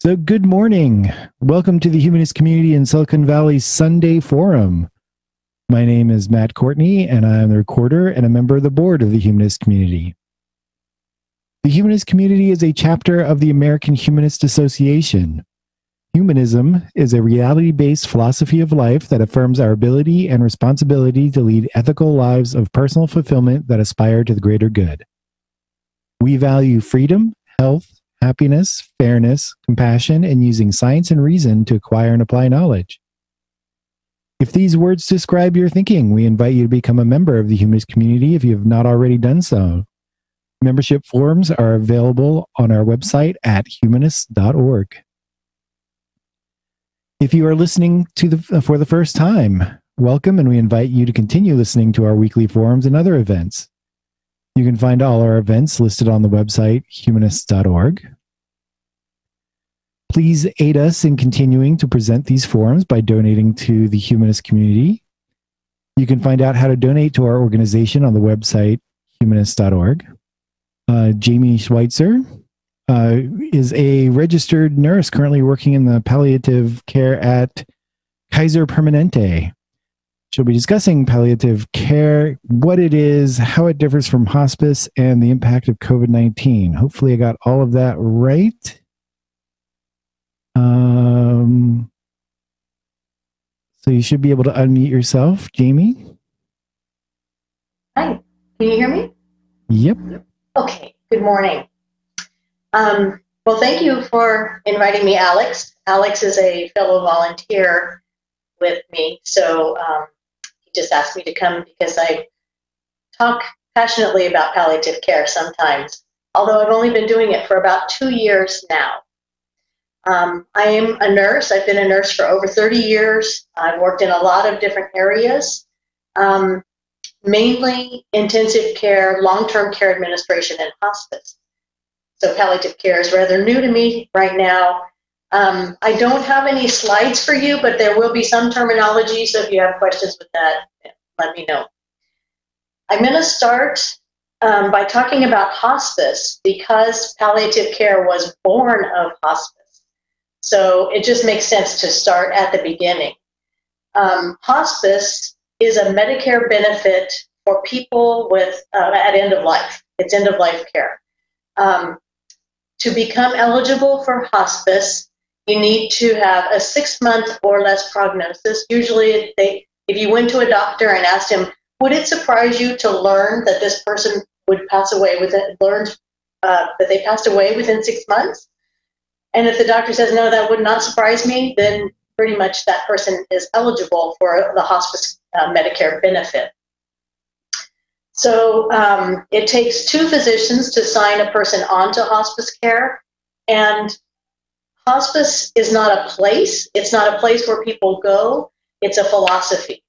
So good morning. Welcome to the Humanist community in Silicon Valley's Sunday Forum. My name is Matt Courtney, and I'm the recorder and a member of the board of the Humanist community. The Humanist community is a chapter of the American Humanist Association. Humanism is a reality-based philosophy of life that affirms our ability and responsibility to lead ethical lives of personal fulfillment that aspire to the greater good. We value freedom, health, happiness, fairness, compassion, and using science and reason to acquire and apply knowledge. If these words describe your thinking, we invite you to become a member of the Humanist community if you have not already done so. Membership forms are available on our website at humanist.org. If you are listening for the first time, welcome, and we invite you to continue listening to our weekly forums and other events. You can find all our events listed on the website humanist.org. Please aid us in continuing to present these forums by donating to the Humanist community. You can find out how to donate to our organization on the website humanist.org. Jamie Schweizer is a registered nurse currently working in the palliative care at Kaiser Permanente. She'll be discussing palliative care, what it is, how it differs from hospice, and the impact of COVID-19. Hopefully I got all of that right. So you should be able to unmute yourself, Jamie. Hi, can you hear me? Yep. Okay, good morning. Well, thank you for inviting me, Alex. Alex is a fellow volunteer with me, so he just asked me to come because I talk passionately about palliative care sometimes, although I've only been doing it for about 2 years now. I am a nurse. I've been a nurse for over 30 years. I've worked in a lot of different areas, mainly intensive care, long-term care administration, and hospice. So palliative care is rather new to me right now. I don't have any slides for you, but there will be some terminology, so if you have questions with that, let me know. I'm going to start by talking about hospice because palliative care was born of hospice. So it just makes sense to start at the beginning. Hospice is a Medicare benefit for people with at end of life. It's end of life care. To become eligible for hospice, you need to have a 6-month or less prognosis. Usually, if you went to a doctor and asked him, would it surprise you to learn that this person would pass away that they passed away within 6 months? And if the doctor says, no, that would not surprise me, then pretty much that person is eligible for the hospice Medicare benefit. So it takes 2 physicians to sign a person onto hospice care. And hospice is not a place. It's not a place where people go. It's a philosophy.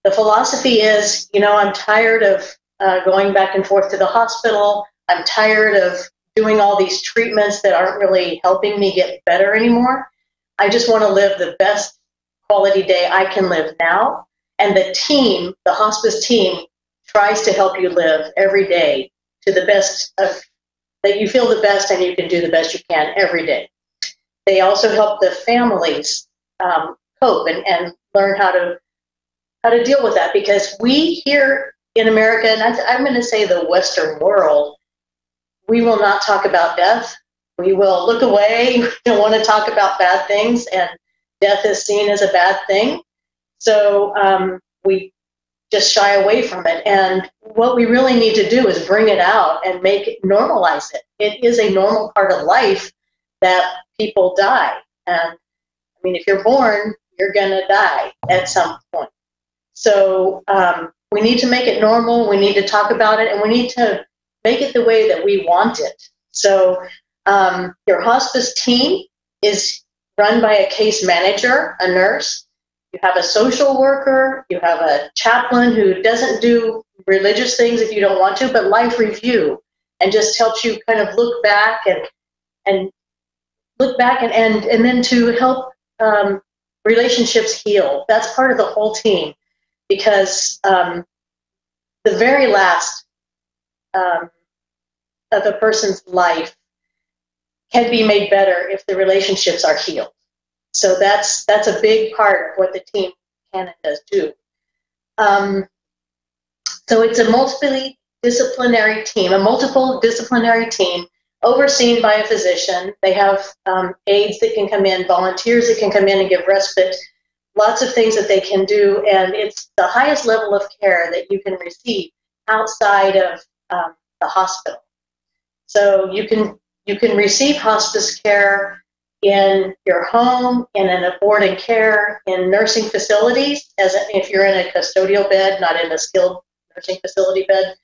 The philosophy is, I'm tired of going back and forth to the hospital. I'm tired of doing all these treatments that aren't really helping me get better anymore. I just want to live the best quality day I can live now. And the team, the hospice team, tries to help you live every day to the best that you feel the best and you can do the best you can every day. They also help the families cope and learn how to deal with that, because we here in America, and I'm going to say the Western world, we will not talk about death. We will look away. We don't want to talk about bad things, and death is seen as a bad thing. So we just shy away from it. And what we really need to do is bring it out and normalize it. It is a normal part of life that people die. And if you're born, you're going to die at some point. So we need to make it normal. We need to talk about it, and we need to make it the way that we want it. So your hospice team is run by a case manager, a nurse. You have a social worker. You have a chaplain who doesn't do religious things if you don't want to, but life review, and just helps you kind of look back and then to help relationships heal. That's part of the whole team, because the very last of a person's life can be made better if the relationships are healed. So that's a big part of what the team can and does do. So it's a multidisciplinary team overseen by a physician. They have aides that can come in, volunteers that can come in and give respite, lots of things that they can do, and it's the highest level of care that you can receive outside of the hospital. So you can receive hospice care in your home, in an board and care, in nursing facilities, if you're in a custodial bed, not in a skilled nursing facility bed,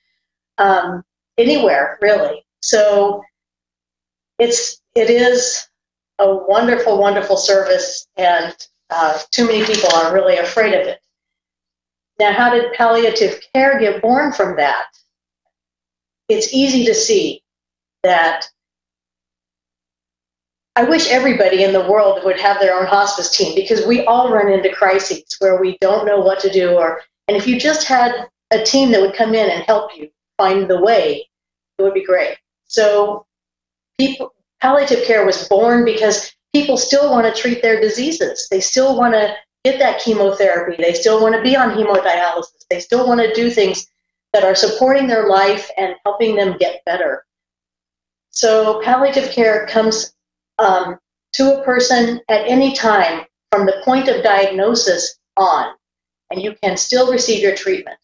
anywhere really. So it is a wonderful, wonderful service, and too many people are really afraid of it. Now, how did palliative care get born from that? It's easy to see that I wish everybody in the world would have their own hospice team, because we all run into crises where we don't know what to do. And if you just had a team that would come in and help you find the way, it would be great. So palliative care was born because people still want to treat their diseases. They still want to get that chemotherapy. They still want to be on hemodialysis. They still want to do things that are supporting their life and helping them get better. So palliative care comes to a person at any time from the point of diagnosis on, and you can still receive your treatment.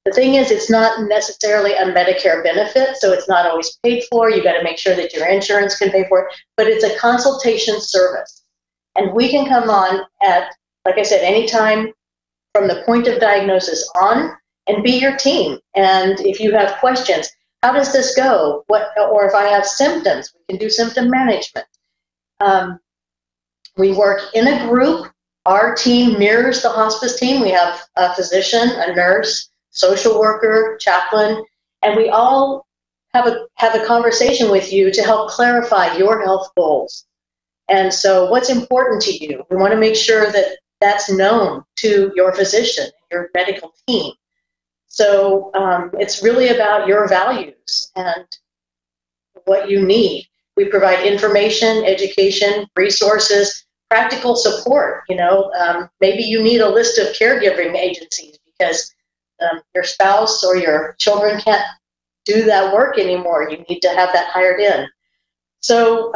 The thing is, it's not necessarily a Medicare benefit, so it's not always paid for. You got to make sure that your insurance can pay for it, but it's a consultation service. And we can come on at, like I said, any time from the point of diagnosis on and be your team. And if you have questions, how does this go? Or if I have symptoms, we can do symptom management. We work in a group. Our team mirrors the hospice team. We have a physician, a nurse, social worker, chaplain, and we all have a conversation with you to help clarify your health goals. And so what's important to you? We want to make sure that that's known to your physician, your medical team. So it's really about your values and what you need. We provide information, education, resources, practical support. Maybe you need a list of caregiving agencies because your spouse or your children can't do that work anymore. You need to have that hired in. So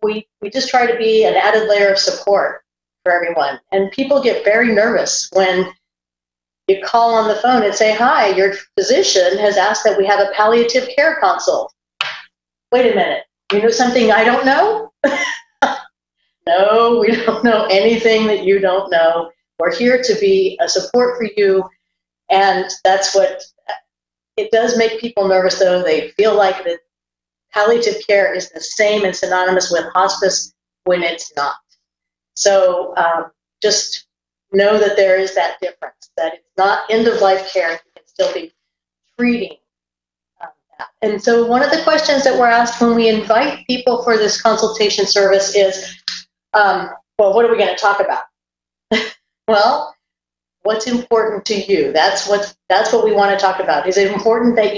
we just try to be an added layer of support for everyone. And people get very nervous when you call on the phone and say, "Hi, your physician has asked that we have a palliative care consult." Wait a minute, you know something I don't know? No, we don't know anything that you don't know. We're here to be a support for you. And that's what, it does make people nervous though. They feel like that palliative care is the same and synonymous with hospice when it's not. So just know that there is that difference, that it's not end-of-life care. You can still be treating that. And so one of the questions that we're asked when we invite people for this consultation service is, well, what are we going to talk about? Well, what's important to you? That's what we want to talk about. Is it important that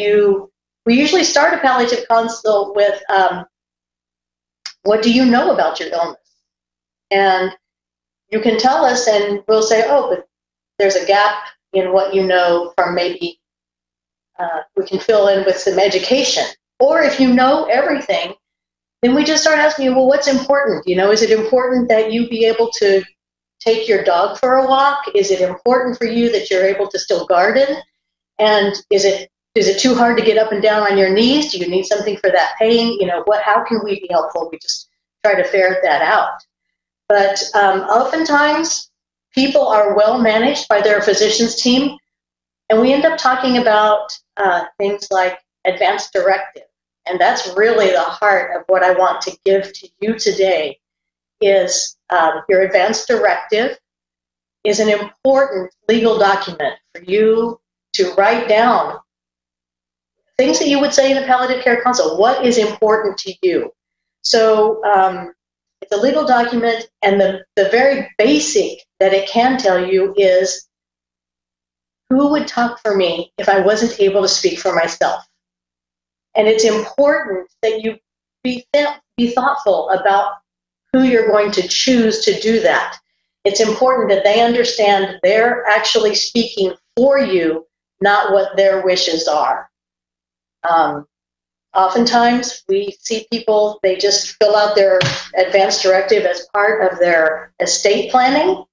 we usually start a palliative consult with, what do you know about your illness? And you can tell us and we'll say, oh, but there's a gap in what you know from maybe, we can fill in with some education. Or if you know everything, then we just start asking you, well, what's important? Is it important that you be able to take your dog for a walk? Is it important for you that you're able to still garden? And is it too hard to get up and down on your knees? Do you need something for that pain? How can we be helpful? We just try to ferret that out. But oftentimes, people are well managed by their physician's team, and we end up talking about things like advanced directive. And that's really the heart of what I want to give to you today is your advanced directive is an important legal document for you to write down things that you would say in a palliative care consult. What is important to you? So it's a legal document, and the very basic that it can tell you is who would talk for me if I wasn't able to speak for myself. And it's important that you be be thoughtful about who you're going to choose to do that. It's important that they understand they're actually speaking for you, not what their wishes are. Oftentimes, we see people, they just fill out their advance directive as part of their estate planning,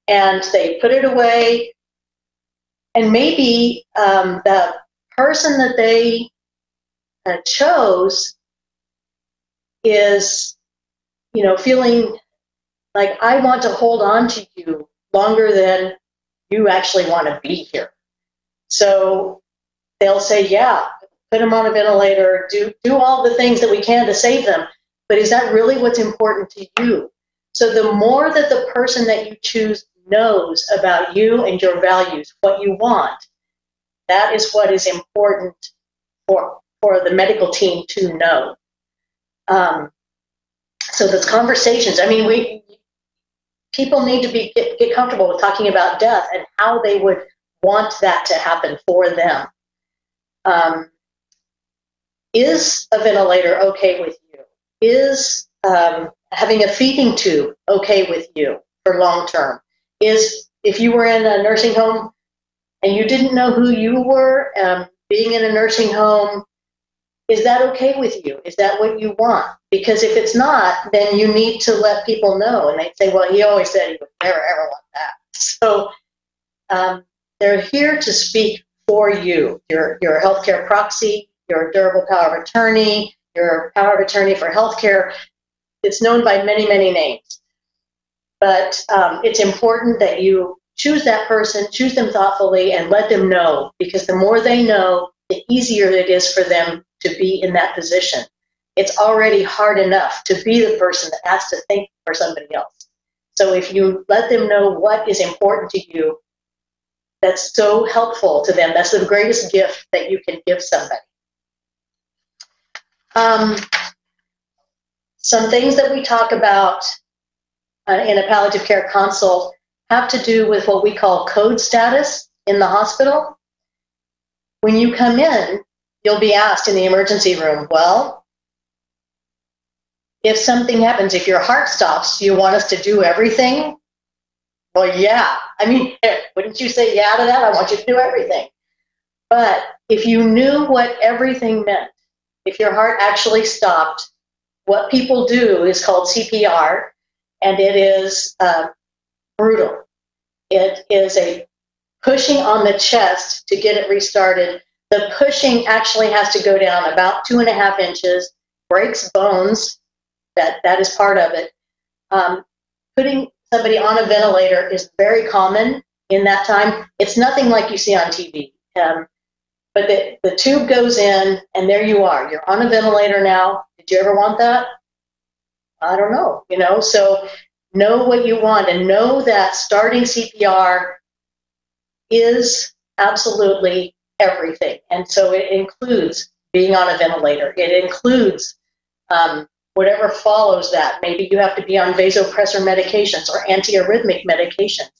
and they put it away. And maybe the person that they chose is, feeling like, I want to hold on to you longer than you actually want to be here. So they'll say, yeah, put them on a ventilator, do all the things that we can to save them. But is that really what's important to you? So the more that the person that you choose knows about you and your values, what you want, that is what is important for the medical team to know. So those conversations, people need to get comfortable with talking about death and how they would want that to happen for them. Is a ventilator okay with you? Is having a feeding tube okay with you for long term? Is, if you were in a nursing home and you didn't know who you were, being in a nursing home, is that okay with you? Is that what you want? Because if it's not, then you need to let people know. And they say, well, he always said he would never, ever want that. So they're here to speak for you. Your healthcare proxy, your durable power of attorney, your power of attorney for healthcare. It's known by many, many names. But it's important that you choose that person, choose them thoughtfully, and let them know, because the more they know, the easier it is for them to be in that position. It's already hard enough to be the person that has to think for somebody else. So if you let them know what is important to you, that's so helpful to them. That's the greatest gift that you can give somebody. Some things that we talk about in a palliative care consult have to do with what we call code status in the hospital. When you come in, you'll be asked in the emergency room, well, if something happens, if your heart stops, do you want us to do everything? Well, yeah. Wouldn't you say yeah to that? I want you to do everything. But if you knew what everything meant, if your heart actually stopped, what people do is called CPR, and it is brutal. It is a pushing on the chest to get it restarted. The pushing actually has to go down about 2.5 inches, breaks bones. That is part of it. Putting somebody on a ventilator is very common in that time. It's nothing like you see on TV. But the tube goes in, and there you are. You're on a ventilator now. Did you ever want that? I don't know. So know what you want, and know that starting CPR is absolutely everything. And so it includes being on a ventilator. It includes whatever follows that. Maybe you have to be on vasopressor medications or antiarrhythmic medications,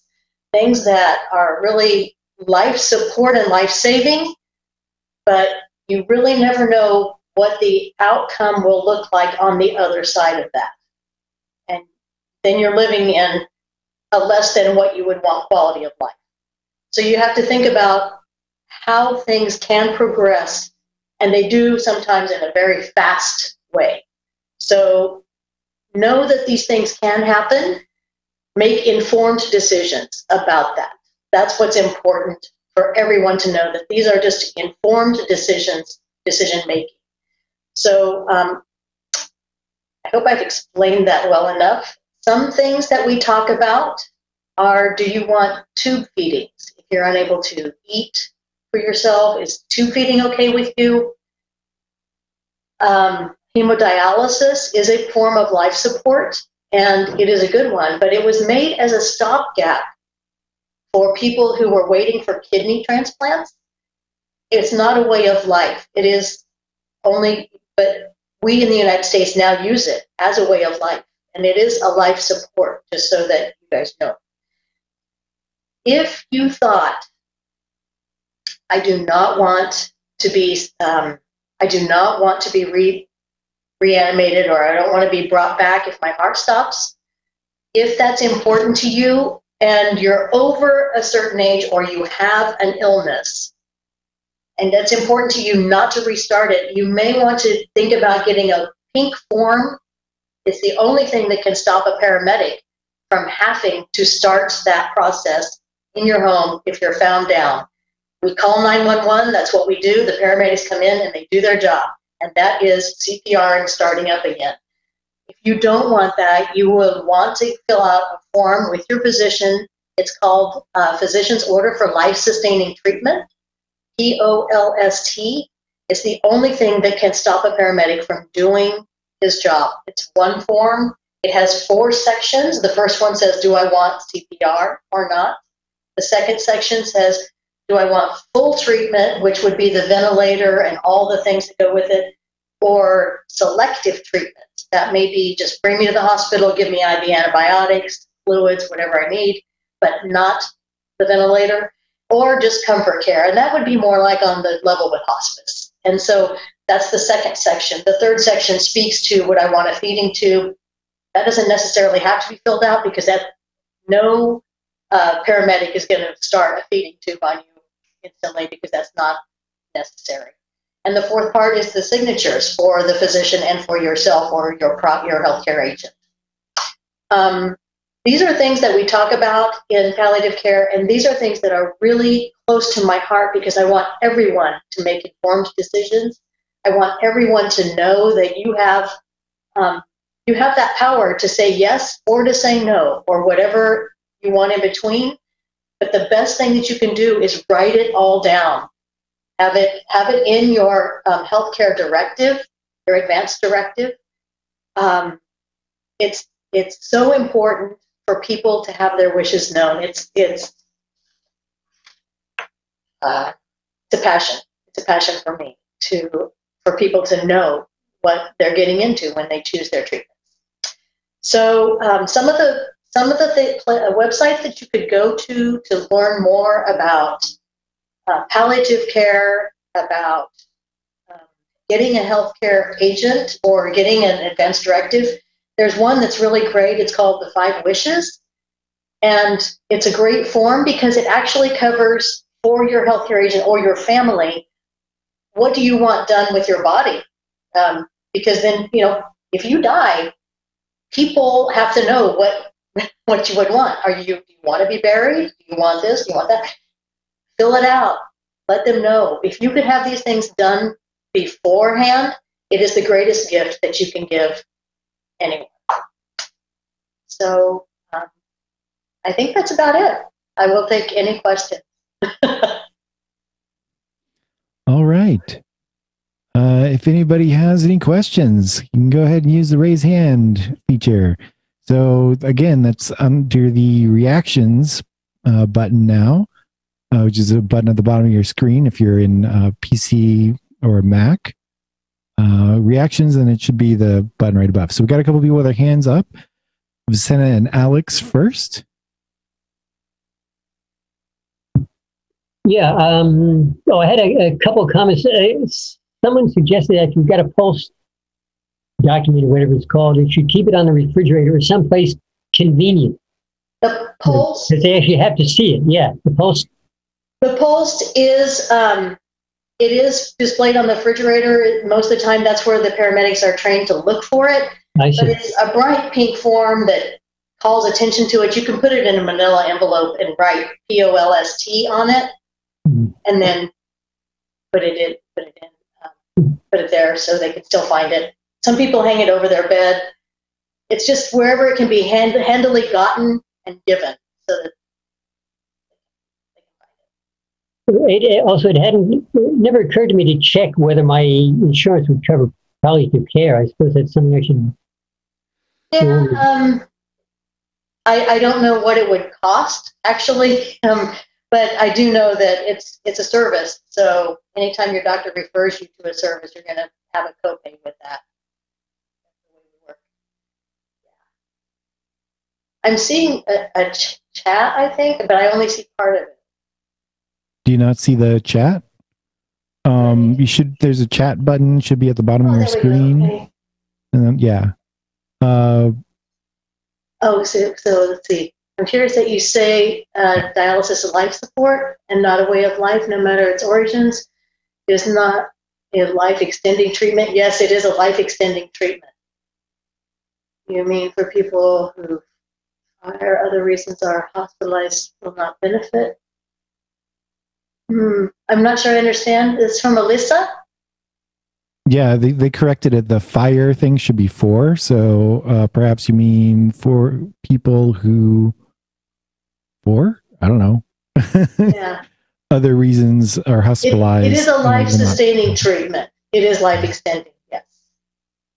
things that are really life support and life-saving, but you really never know what the outcome will look like on the other side of that. And then you're living in a less than what you would want quality of life. So you have to think about how things can progress, and they do sometimes in a very fast way. So know that these things can happen. Make informed decisions about that. That's what's important for everyone to know, that these are just informed decision making. So I hope I've explained that well enough. Some things that we talk about are, do you want tube feedings? If you're unable to eat for yourself, is tube feeding okay with you? Hemodialysis is a form of life support, and it is a good one, but it was made as a stopgap for people who were waiting for kidney transplants. It's not a way of life. It is only, but we in the United States now use it as a way of life, and it is a life support, just so that you guys know. If you thought, I do not want to be reanimated, or I don't want to be brought back if my heart stops. If that's important to you and you're over a certain age or you have an illness, and that's important to you not to restart it, you may want to think about getting a pink form. It's the only thing that can stop a paramedic from having to start that process in your home if you're found down. We call 911, that's what we do. The paramedics come in and they do their job, and that is CPR and starting up again. If you don't want that, you will want to fill out a form with your physician. It's called Physician's Order for Life-Sustaining Treatment, POLST. It's the only thing that can stop a paramedic from doing his job. It's one form. It has 4 sections. The first one says, do I want CPR or not? The second section says, do I want full treatment, which would be the ventilator and all the things that go with it, or selective treatment? That may be just bring me to the hospital, give me IV antibiotics, fluids, whatever I need, but not the ventilator, or just comfort care. And that would be more like on the level with hospice. And so that's the second section. The third section speaks to would I want a feeding tube. That doesn't necessarily have to be filled out because no paramedic is going to start a feeding tube on you instantly because that's not necessary. And the fourth part is the signatures for the physician and for yourself or your healthcare agent. These are things that we talk about in palliative care, and these are things that are really close to my heart because I want everyone to make informed decisions. I want everyone to know that you have that power to say yes or to say no or whatever you want in between. But the best thing that you can do is write it all down. Have it in your healthcare directive, your advanced directive. It's so important for people to have their wishes known. It's a passion. It's a passion for me for people to know what they're getting into when they choose their treatments. So some of the websites that you could go to learn more about palliative care, about getting a healthcare agent or getting an advanced directive. There's one that's really great. It's called the 5 Wishes. And it's a great form because it actually covers for your healthcare agent or your family, what do you want done with your body? Because then, if you die, people have to know what you would want. Do you want to be buried? Do you want this? Do you want that? Fill it out. Let them know. If you could have these things done beforehand, it is the greatest gift that you can give anyone. So I think that's about it. I will take any questions. All right. If anybody has any questions, you can go ahead and use the raise hand feature. So again, that's under the reactions button now, which is a button at the bottom of your screen if you're in PC or Mac. Reactions, and it should be the button right above. So we've got a couple people with their hands up. Senna and Alex first. Yeah. I had a couple of comments. Someone suggested that if you've got a pulse document or whatever it's called, you should keep it on the refrigerator or someplace convenient. The pulse? Because they actually have to see it. Yeah, the pulse. The pulse is it is displayed on the refrigerator. Most of the time, that's where the paramedics are trained to look for it. I see. But it's a bright pink form that calls attention to it. You can put it in a manila envelope and write POLST on it, and then put it there so they can still find it. Some people hang it over their bed. It's just wherever it can be handily gotten and given, so that it hadn't never occurred to me to check whether my insurance would cover palliative care. I suppose that's something I should. Yeah, I don't know what it would cost actually, but I do know that it's a service. So anytime your doctor refers you to a service, you're going to have a copay with that. I'm seeing a chat, I think, but I only see part of it. Do you not see the chat? There's a chat button, should be at the bottom of your screen. Okay. And then, yeah. So let's see. I'm curious that you say dialysis is life support and not a way of life, no matter its origins, is not a life-extending treatment. Yes, it is a life-extending treatment. You mean for people who, for other reasons, are hospitalized will not benefit? I'm not sure I understand. It's from Alyssa? Yeah, they corrected it. The fire thing should be for. So perhaps you mean for people who, I don't know. Yeah. Other reasons are hospitalized. It is a life-sustaining treatment. It is life-extending, yes.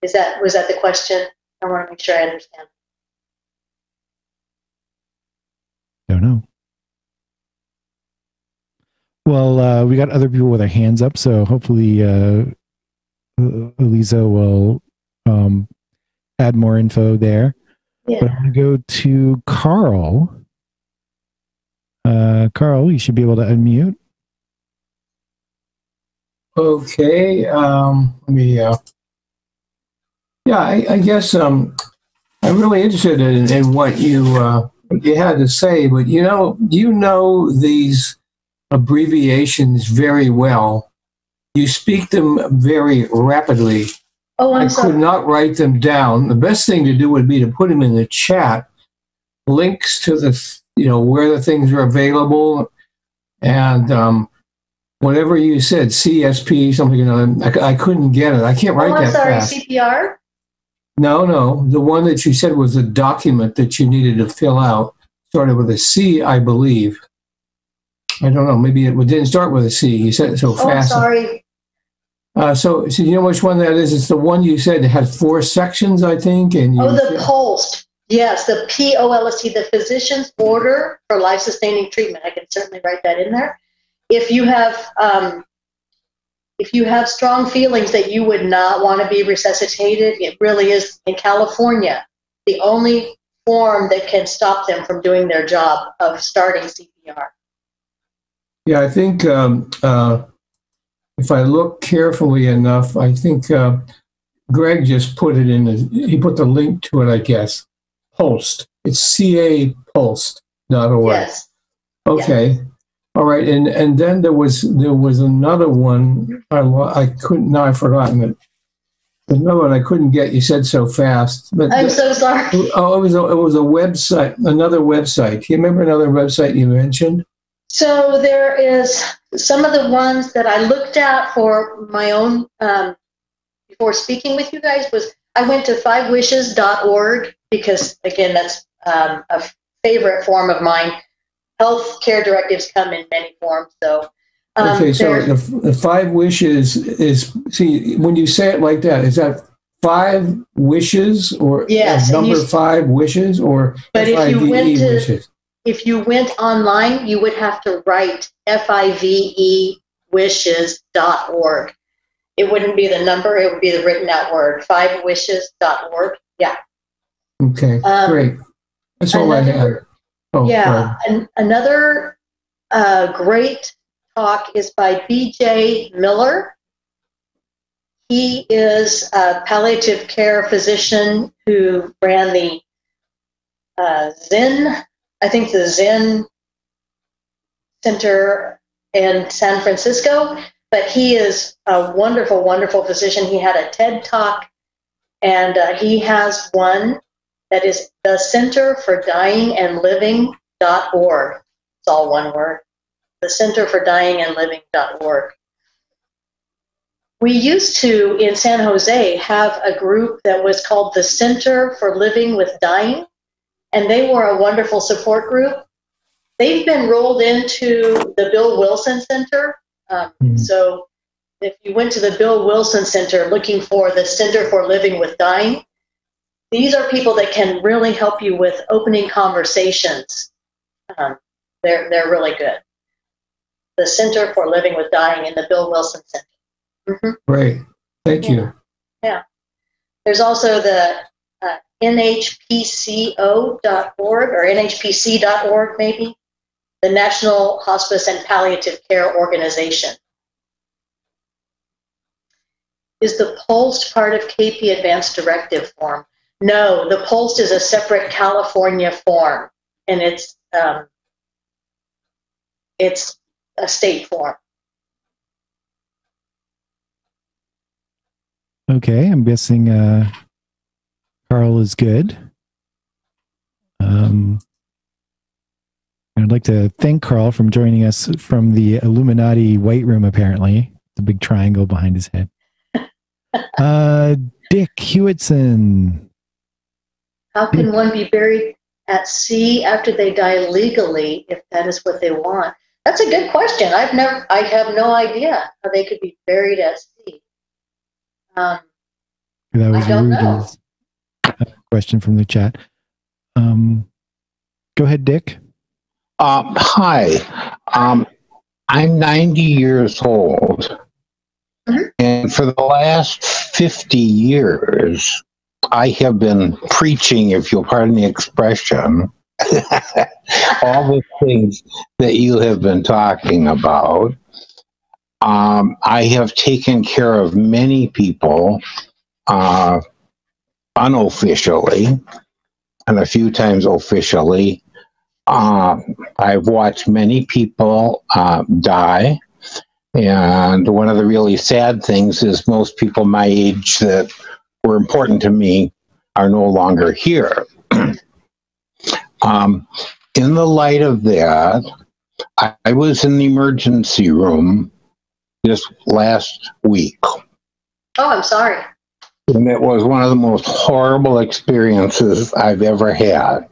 Was that the question? I want to make sure I understand. Don't know. Well, we got other people with their hands up, so hopefully Elisa will add more info there. Yeah. But I'm going to go to Carl. Carl, you should be able to unmute. Okay. Let me. I guess I'm really interested in what you had to say, but you know these abbreviations very well. You speak them very rapidly. Oh, I could not write them down. The best thing to do would be to put them in the chat. Links to where the things are available, and whatever you said, CSP, something. I couldn't get it. I can't write that fast. CPR? No. The one that you said was a document that you needed to fill out. Started with a C, I believe. I don't know. Maybe it didn't start with a C. You said it so fast. Oh, sorry. So you know which one that is? It's the one you said that had 4 sections, I think. And the POLST. Yes, the POLST, the Physician's Order for Life-Sustaining Treatment. I can certainly write that in there. If you have strong feelings that you would not want to be resuscitated, it really is, in California, the only form that can stop them from doing their job of starting CPR. Yeah, I think if I look carefully enough, I think Greg just put it he put the link to it, I guess. POLST. It's capulsed.org. Yes. Okay. Yes. All right. And then there was another one. I couldn't. Now I've forgotten it. Another one I couldn't get. You said so fast. But I'm so sorry. Oh, it was a website. Another website. Do you remember another website you mentioned? So there is some of the ones that I looked at for my own before speaking with you guys was I went to 5wishes.org because, again, that's a favorite form of mine. Health care directives come in many forms. So, okay, so the 5 wishes is, see, when you say it like that, is that 5 wishes or number 5 wishes or but wishes? If you went online, you would have to write FIVE wishes.org. It wouldn't be the number, it would be the written out word, 5wishes.org. Yeah. Okay, great. That's all I had. Oh, yeah, and another great talk is by B.J. Miller. He is a palliative care physician who ran the the Zen Center in San Francisco, but he is a wonderful, wonderful physician. He had a TED Talk, and he has one that is the Center for Dying and Living.org. It's all one word. The Center for Dying and Living.org. We used to, in San Jose, have a group that was called the Center for Living with Dying, and they were a wonderful support group. They've been rolled into the Bill Wilson Center. So if you went to the Bill Wilson Center looking for the Center for Living with Dying, these are people that can really help you with opening conversations. They're really good. The Center for Living with Dying in the Bill Wilson Center. Mm-hmm. Great. Thank you. Yeah. There's also the NHPCO.org or NHPC.org maybe, the National Hospice and Palliative Care Organization. Is the POLST part of KP Advanced Directive form? No, the POLST is a separate California form, and it's a state form. Okay, I'm guessing Carl is good. I'd like to thank Carl from joining us from the Illuminati White Room, apparently. The big triangle behind his head. Dick Hewitson. How can one be buried at sea after they die legally if that is what they want? That's a good question. I have no idea how they could be buried at sea. That was Rudy's question from the chat. Go ahead, Dick. Hi. I'm 90 years old. Mm-hmm. And for the last 50 years, I have been preaching, if you'll pardon the expression, all the things that you have been talking about. I have taken care of many people unofficially and a few times officially. I've watched many people die. And one of the really sad things is most people my age that were important to me are no longer here. In the light of that, I was in the emergency room this last week. Oh, I'm sorry. And it was one of the most horrible experiences I've ever had.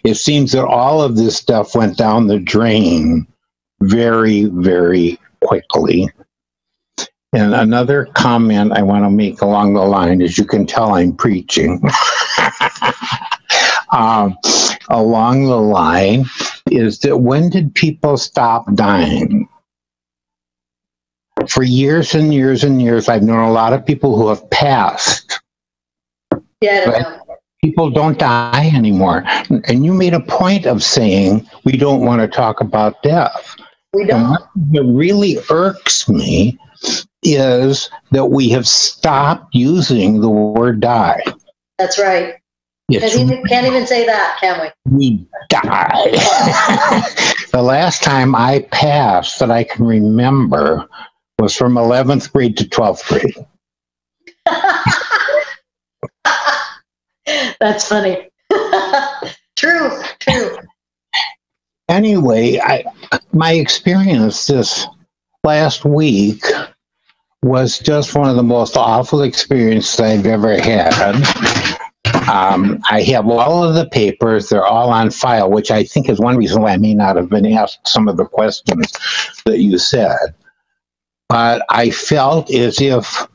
It seems that all of this stuff went down the drain very, very quickly. And another comment I want to make along the line, as you can tell, I'm preaching. Along the line is that when did people stop dying? For years and years and years, I've known a lot of people who have passed. Yeah, people don't die anymore. And you made a point of saying we don't want to talk about death. We don't. What really irks me is that we have stopped using the word die. That's right. Can't even say that, can we? We die. The last time I passed that I can remember was from 11th grade to 12th grade. That's funny. True. Anyway, my experience this last week was just one of the most awful experiences I've ever had. I have all of the papers. They're all on file, which I think is one reason why I may not have been asked some of the questions that you said. But I felt as if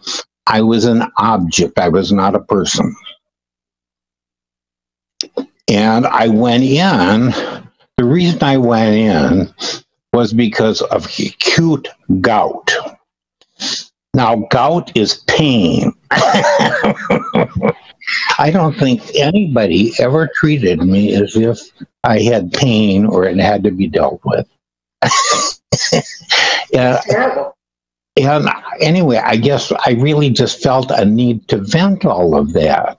I was an object. I was not a person. And I went in. The reason I went in was because of acute gout. Now, gout is pain. I don't think anybody ever treated me as if I had pain or it had to be dealt with. And anyway, I guess I really just felt a need to vent all of that.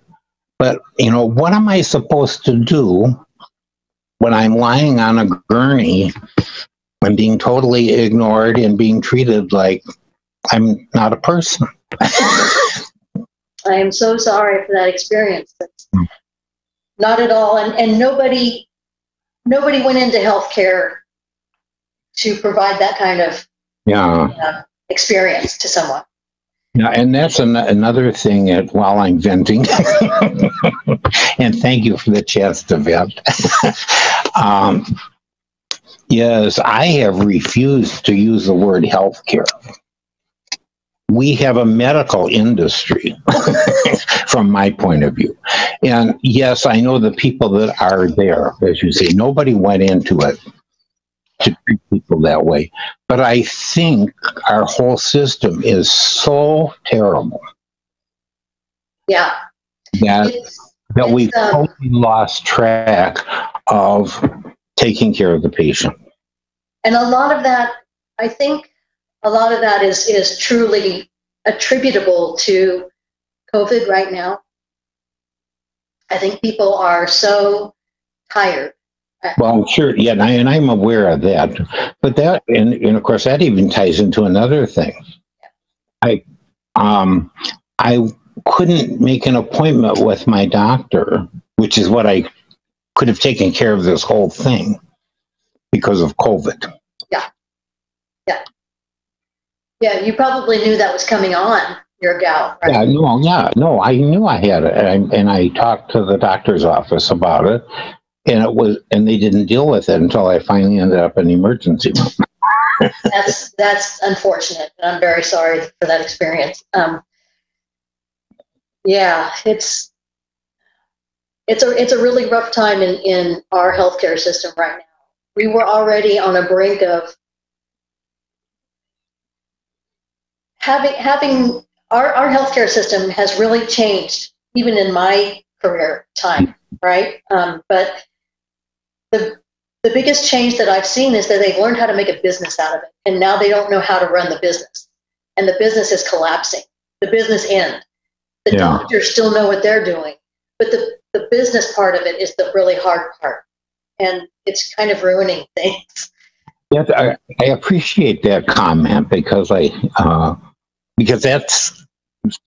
But, what am I supposed to do when I'm lying on a gurney and being totally ignored and being treated like I'm not a person? I am so sorry for that experience. That's not at all. And nobody went into healthcare to provide that kind of experience to someone. Yeah, and that's another thing while I'm venting, and thank you for the chance to vent. Yes, I have refused to use the word healthcare. We have a medical industry from my point of view. And yes, I know the people that are there, as you say, nobody went into it to treat people that way. But I think our whole system is so terrible. Yeah. That we've totally lost track of taking care of the patient. And a lot of that, I think, is truly attributable to COVID right now. I think people are so tired. Well, I'm sure, yeah, and I'm aware of that. But that, and of course, that even ties into another thing. I couldn't make an appointment with my doctor, which is what I could have taken care of this whole thing because of COVID. Yeah, you probably knew that was coming on, your gout, right? No, I knew I had it, and I talked to the doctor's office about it, and they didn't deal with it until I finally ended up in the emergency room. That's unfortunate. I'm very sorry for that experience. Yeah, it's a really rough time in our healthcare system right now. We were already on a brink of having our healthcare system has really changed, even in my career time, right? But the biggest change that I've seen is that they've learned how to make a business out of it, and now they don't know how to run the business, and the business is collapsing. The business end. The doctors still know what they're doing, but the business part of it is the really hard part, and it's kind of ruining things. Yeah, I appreciate that comment because that's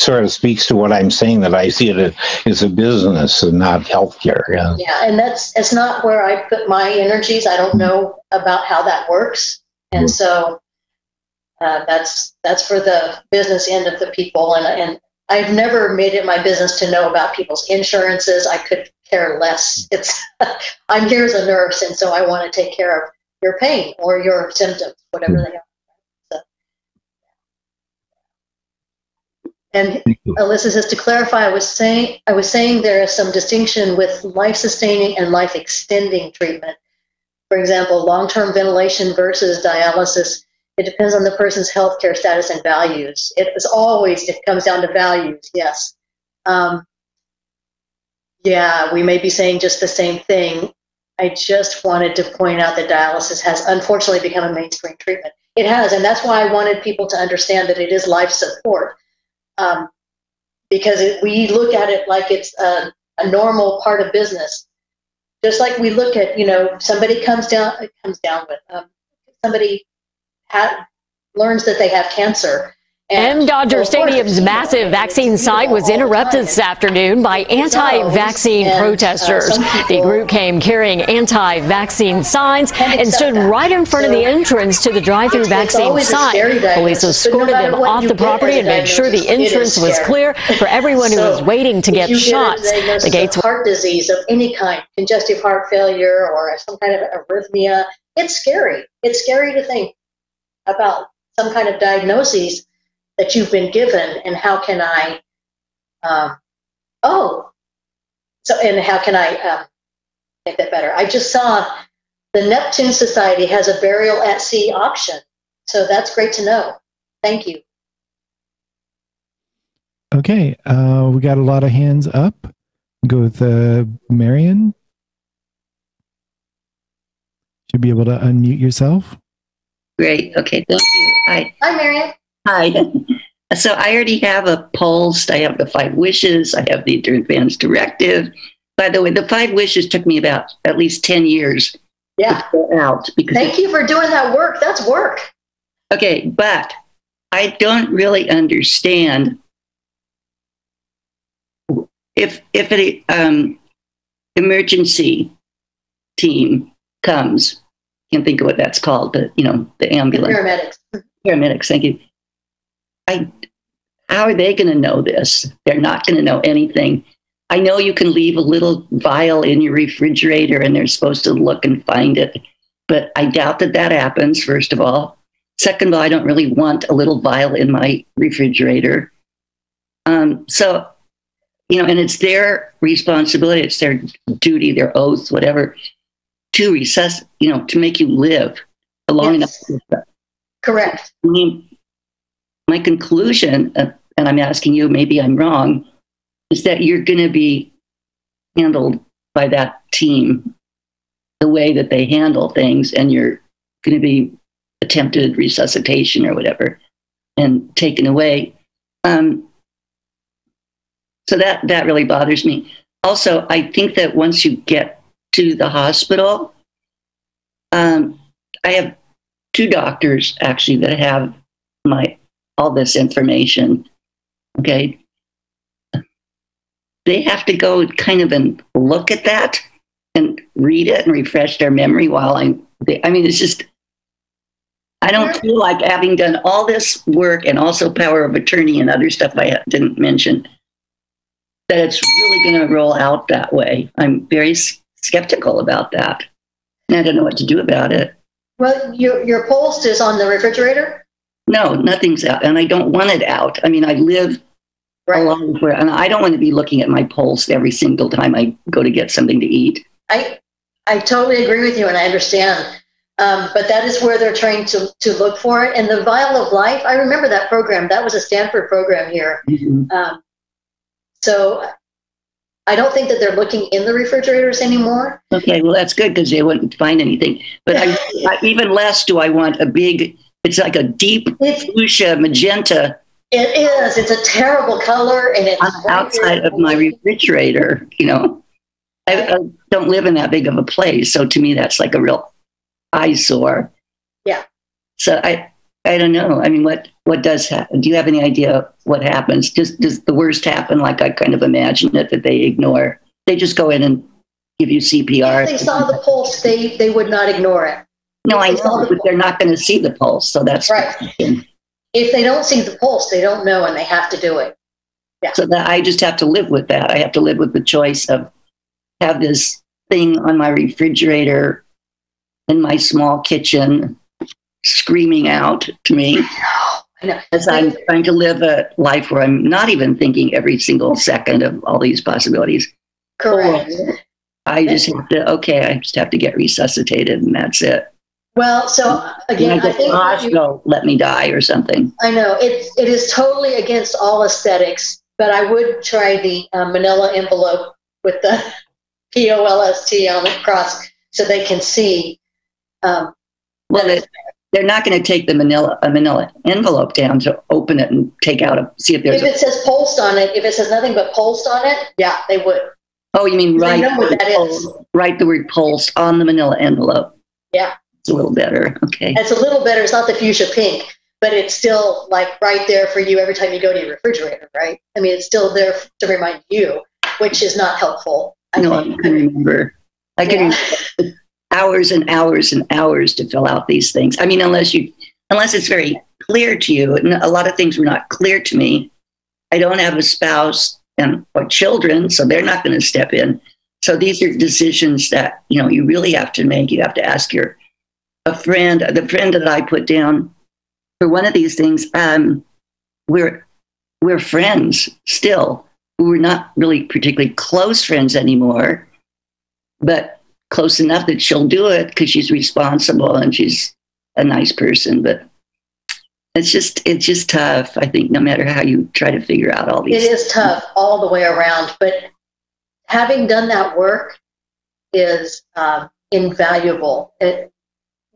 sort of speaks to what I'm saying, that I see it as a business and not healthcare. Yeah, and it's not where I put my energies. I don't know about how that works, and so that's for the business end of the people. And I've never made it my business to know about people's insurances. I could care less. I'm here as a nurse, and so I want to take care of your pain or your symptoms, whatever they are. So. And Alyssa says, to clarify, I was saying there is some distinction with life-sustaining and life-extending treatment. For example, long-term ventilation versus dialysis. It depends on the person's healthcare status and values. It comes down to values, yes. Yeah, we may be saying just the same thing. I just wanted to point out that dialysis has unfortunately become a mainstream treatment. It has, and that's why I wanted people to understand that it is life support. Because we look at it like it's a normal part of business. Just like we look at, somebody comes down with, somebody learns that they have cancer. And Dodger Stadium's massive vaccine site was interrupted this afternoon by anti-vaccine protesters. The group came carrying anti-vaccine signs and stood right in front of the entrance to the drive-through vaccine site. Police escorted them off the property and made sure the entrance was clear for everyone who was waiting to get shots. The gates were heart disease of any kind, congestive heart failure or some kind of arrhythmia. It's scary. It's scary to think about some kind of diagnoses that you've been given, and how can I, how can I make that better? I just saw the Neptune Society has a burial at sea option, so that's great to know. Thank you. Okay, we got a lot of hands up. Go with Marion. Should be able to unmute yourself. Great. Okay. Thank you. Hi, Marion. Hi. So I already have a pulse. I have the 5 wishes. I have the advanced directive. By the way, the 5 wishes took me about at least 10 years to fill out. Thank you for doing that work. That's work. Okay, but I don't really understand if an emergency team comes. Can't think of what that's called, but the ambulance. Paramedics. Thank you. How are they going to know this? They're not going to know anything. I know you can leave a little vial in your refrigerator and they're supposed to look and find it, but I doubt that happens, first of all. Second of all, I don't really want a little vial in my refrigerator. And it's their responsibility, it's their duty, their oath, whatever, to to make you live long enough. Correct. I mean, my conclusion, and I'm asking you, maybe I'm wrong, is that you're going to be handled by that team the way that they handle things, and you're going to be attempted resuscitation or whatever and taken away. So that really bothers me. Also, I think that once you get to the hospital, I have 2 doctors actually that have all this information. Okay. They have to go kind of and look at that and read it and refresh their memory while I mean, it's just, I don't feel like, having done all this work and also power of attorney and other stuff I didn't mention, that it's really going to roll out that way. I'm very skeptical about that. And I don't know what to do about it. Well, your pulse is on the refrigerator? No, nothing's out. And I don't want it out. I mean, I live along where, and I don't want to be looking at my pulse every single time I go to get something to eat. I totally agree with you, and I understand. But that is where they're trying to look for it. And the Vial of Life, I remember that program. That was a Stanford program here. Mm-hmm. So I don't think that they're looking in the refrigerators anymore. Okay, well, that's good because they wouldn't find anything. But I even less do I want a big, it's like a deep fuchsia magenta. It is. It's a terrible color. And it's outside of my refrigerator, you know. I don't live in that big of a place. So to me, that's like a real eyesore. Yeah. So I don't know. I mean, what does happen? Do you have any idea what happens? Does the worst happen like I kind of imagine it, that they ignore? They just go in and give you CPR. If they saw the pulse, they would not ignore it. No, I know, but they're not going to see the pulse. So that's right. If they don't see the pulse, they don't know, and they have to do it. Yeah. So that I just have to live with that. I have to live with the choice of have this thing on my refrigerator in my small kitchen screaming out to me. I know. As I'm trying to live a life where I'm not even thinking every single second of all these possibilities. Correct. I just have to get resuscitated, and that's it. Well, so again, I think let me die or something. I know it is totally against all aesthetics, but I would try the manila envelope with the POLST on the cross so they can see. Well, they're not going to take the manila envelope down to open it and take out see if there's. If it says pulsed on it, if it says nothing but pulsed on it, yeah, they would. Oh, you mean write the word pulsed on the manila envelope? Yeah, it's a little better. Okay, it's a little better. It's not the fuchsia pink, but it's still like right there for you every time you go to your refrigerator, right? I mean, it's still there to remind you, which is not helpful. I can remember. I can remember hours and hours and hours to fill out these things. I mean, unless it's very clear to you, and a lot of things were not clear to me. I don't have a spouse or children, so they're not going to step in. So these are decisions that, you know, you really have to make. You have to ask the friend that I put down for one of these things. We're friends still. We're not really particularly close friends anymore, but close enough that she'll do it because she's responsible and she's a nice person. But it's just tough. I think no matter how you try to figure out all these. It is tough all the way around, but having done that work is invaluable.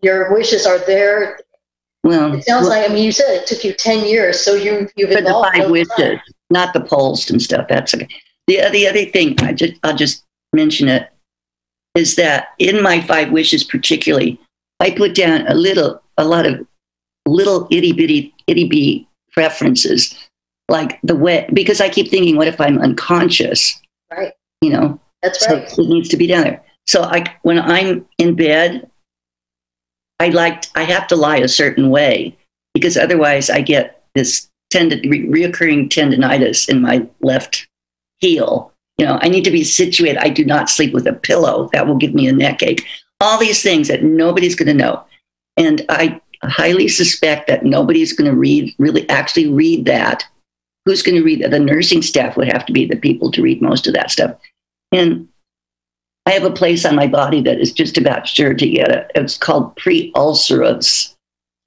Your wishes are there. Well, it sounds like, I mean, you said it took you 10 years, so you've evolved. The 5 wishes, not the pulsed and stuff. That's okay. The other thing, I'll just mention it, is that in my 5 wishes particularly, I put down a lot of little itty bitty preferences, like the way, because I keep thinking, what if I'm unconscious? Right. You know, that's right. So it needs to be down there. So when I'm in bed, I have to lie a certain way, because otherwise I get this reoccurring tendinitis in my left heel. You know, I need to be situated. I do not sleep with a pillow. That will give me a neck ache. All these things that nobody's going to know. And I highly suspect that nobody's going to actually read that. Who's going to read that? The nursing staff would have to be the people to read most of that stuff. And I have a place on my body that is just about sure to get it. It's called pre-ulcerous,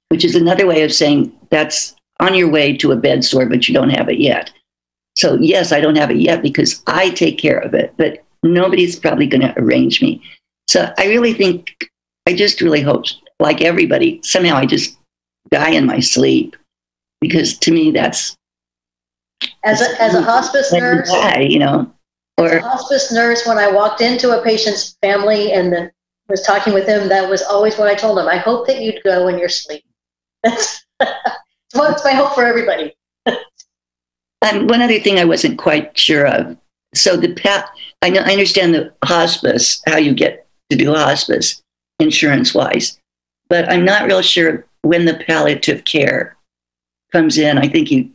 which is another way of saying that's on your way to a bed sore, but you don't have it yet. So yes, I don't have it yet because I take care of it, but nobody's probably going to arrange me. So I just really hope, like everybody, somehow I just die in my sleep, because to me, that's As a hospice nurse, you know, as a hospice nurse, when I walked into a patient's family and then was talking with them, that was always what I told them. I hope that you'd go in your sleep. That's my hope for everybody. One other thing I wasn't quite sure of. So I understand the hospice, how you get to do hospice insurance-wise, but I'm not real sure when the palliative care comes in. I think you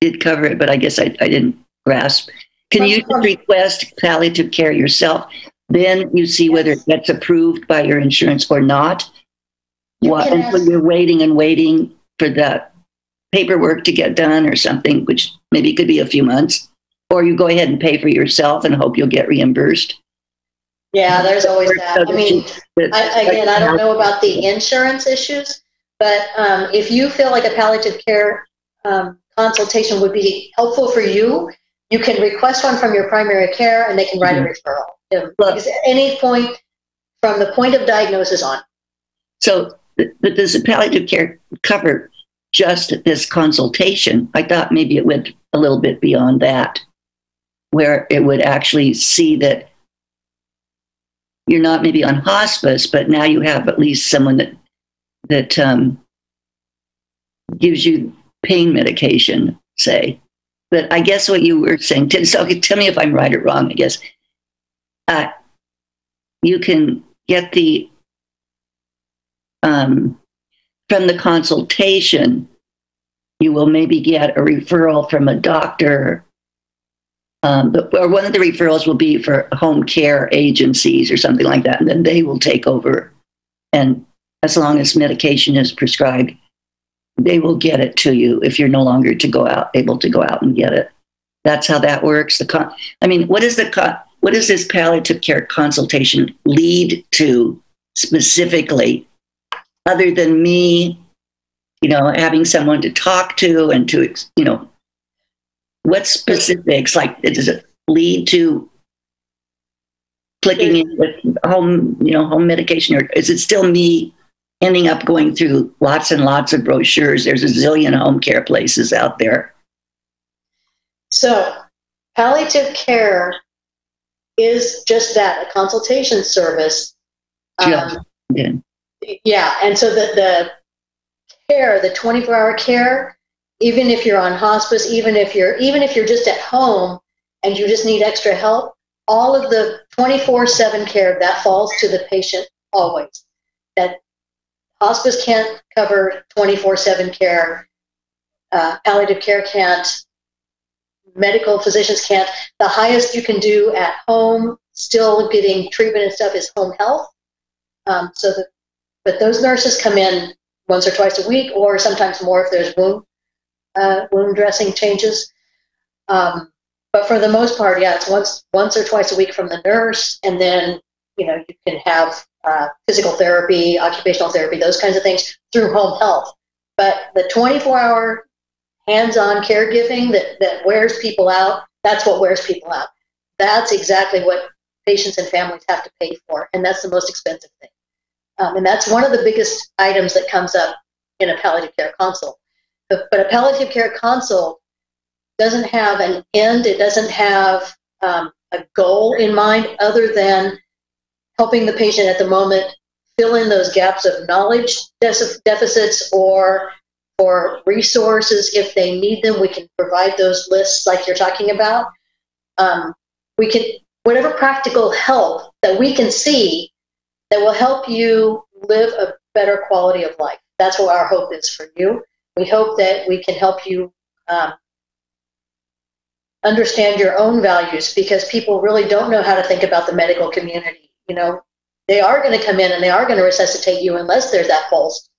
did cover it, but I guess I didn't grasp. Can you request palliative care yourself? Then you see whether it gets approved by your insurance or not. Until you're waiting for the paperwork to get done or something, which maybe could be a few months, or you go ahead and pay for yourself and hope you'll get reimbursed. Yeah, there's always that. I mean, I don't know about the insurance issues, but if you feel like a palliative care consultation would be helpful for you, you can request one from your primary care and they can write a referral. Because at any point from the point of diagnosis on. So, but does the palliative care cover just this consultation? I thought maybe it went a little bit beyond that, where it would actually see that you're not maybe on hospice, but now you have at least someone that gives you pain medication, say. But I guess what you were saying, so tell me if I'm right or wrong, I guess. You can get the, from the consultation, you will maybe get a referral from a doctor, or one of the referrals will be for home care agencies or something like that, and then they will take over. And as long as medication is prescribed, they will get it to you if you're no longer able to go out and get it. That's how that works. What does this palliative care consultation lead to specifically, other than me, having someone to talk to and to, what specifics, like, does it lead to clicking in with home medication, or is it still me ending up going through lots and lots of brochures? There's a zillion home care places out there. So palliative care is just that, a consultation service. Yeah. And so the care, the 24-hour care, even if you're on hospice, even if you're just at home and you just need extra help, all of the 24/7 care, that falls to the patient always. That hospice can't cover 24/7 care. Palliative care can't. Medical physicians can't. The highest you can do at home, still getting treatment and stuff, is home health. But those nurses come in once or twice a week, or sometimes more if there's wound dressing changes. But for the most part, yeah, it's once or twice a week from the nurse, and then you can have physical therapy, occupational therapy, those kinds of things through home health. But the 24-hour hands-on caregiving that wears people out, that's what wears people out. That's exactly what patients and families have to pay for, and that's the most expensive thing. And that's one of the biggest items that comes up in a palliative care consult. But a palliative care consult doesn't have an end. It doesn't have a goal in mind other than helping the patient at the moment fill in those gaps of knowledge deficits or resources if they need them. We can provide those lists like you're talking about. We can, whatever practical help that we can see that will help you live a better quality of life. That's what our hope is for you. We hope that we can help you understand your own values, because people really don't know how to think about the medical community. They are going to come in and they are going to resuscitate you unless there's that pulse.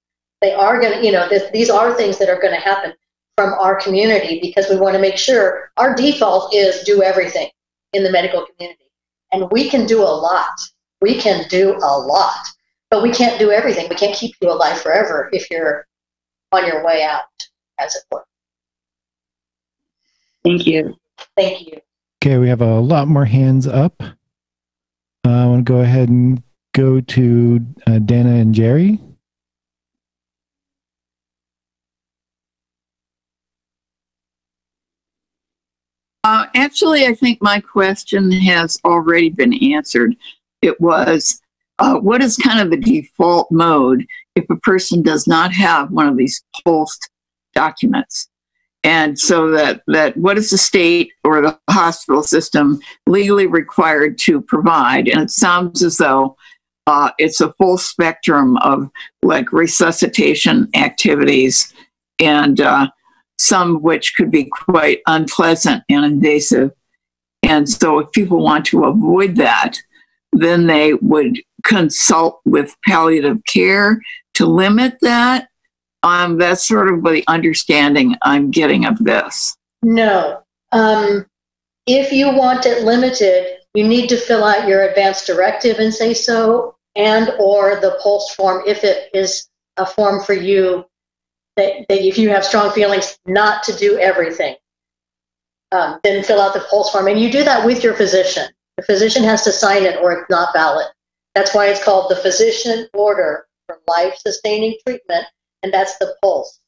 They are going to, these are things that are going to happen from our community, because we want to make sure our default is do everything in the medical community. And we can do a lot. We can do a lot, but we can't do everything. We can't keep you alive forever if you're on your way out, as it were. Thank you. Thank you. Okay, we have a lot more hands up. I want to go ahead and go to Dana and Jerry. Actually, I think my question has already been answered. It was, what is kind of the default mode if a person does not have one of these pulsed documents? And so that what is the state or the hospital system legally required to provide? And it sounds as though it's a full spectrum of like resuscitation activities, and some of which could be quite unpleasant and invasive. And so if people want to avoid that, then they would consult with palliative care to limit that. That's sort of the understanding I'm getting of this. No. If you want it limited, you need to fill out your advance directive and say so, and or the PULSE form if it is a form for you that if you have strong feelings not to do everything, then fill out the PULSE form. And you do that with your physician. The physician has to sign it or it's not valid. That's why it's called the physician order for life-sustaining treatment, and that's the PULSE.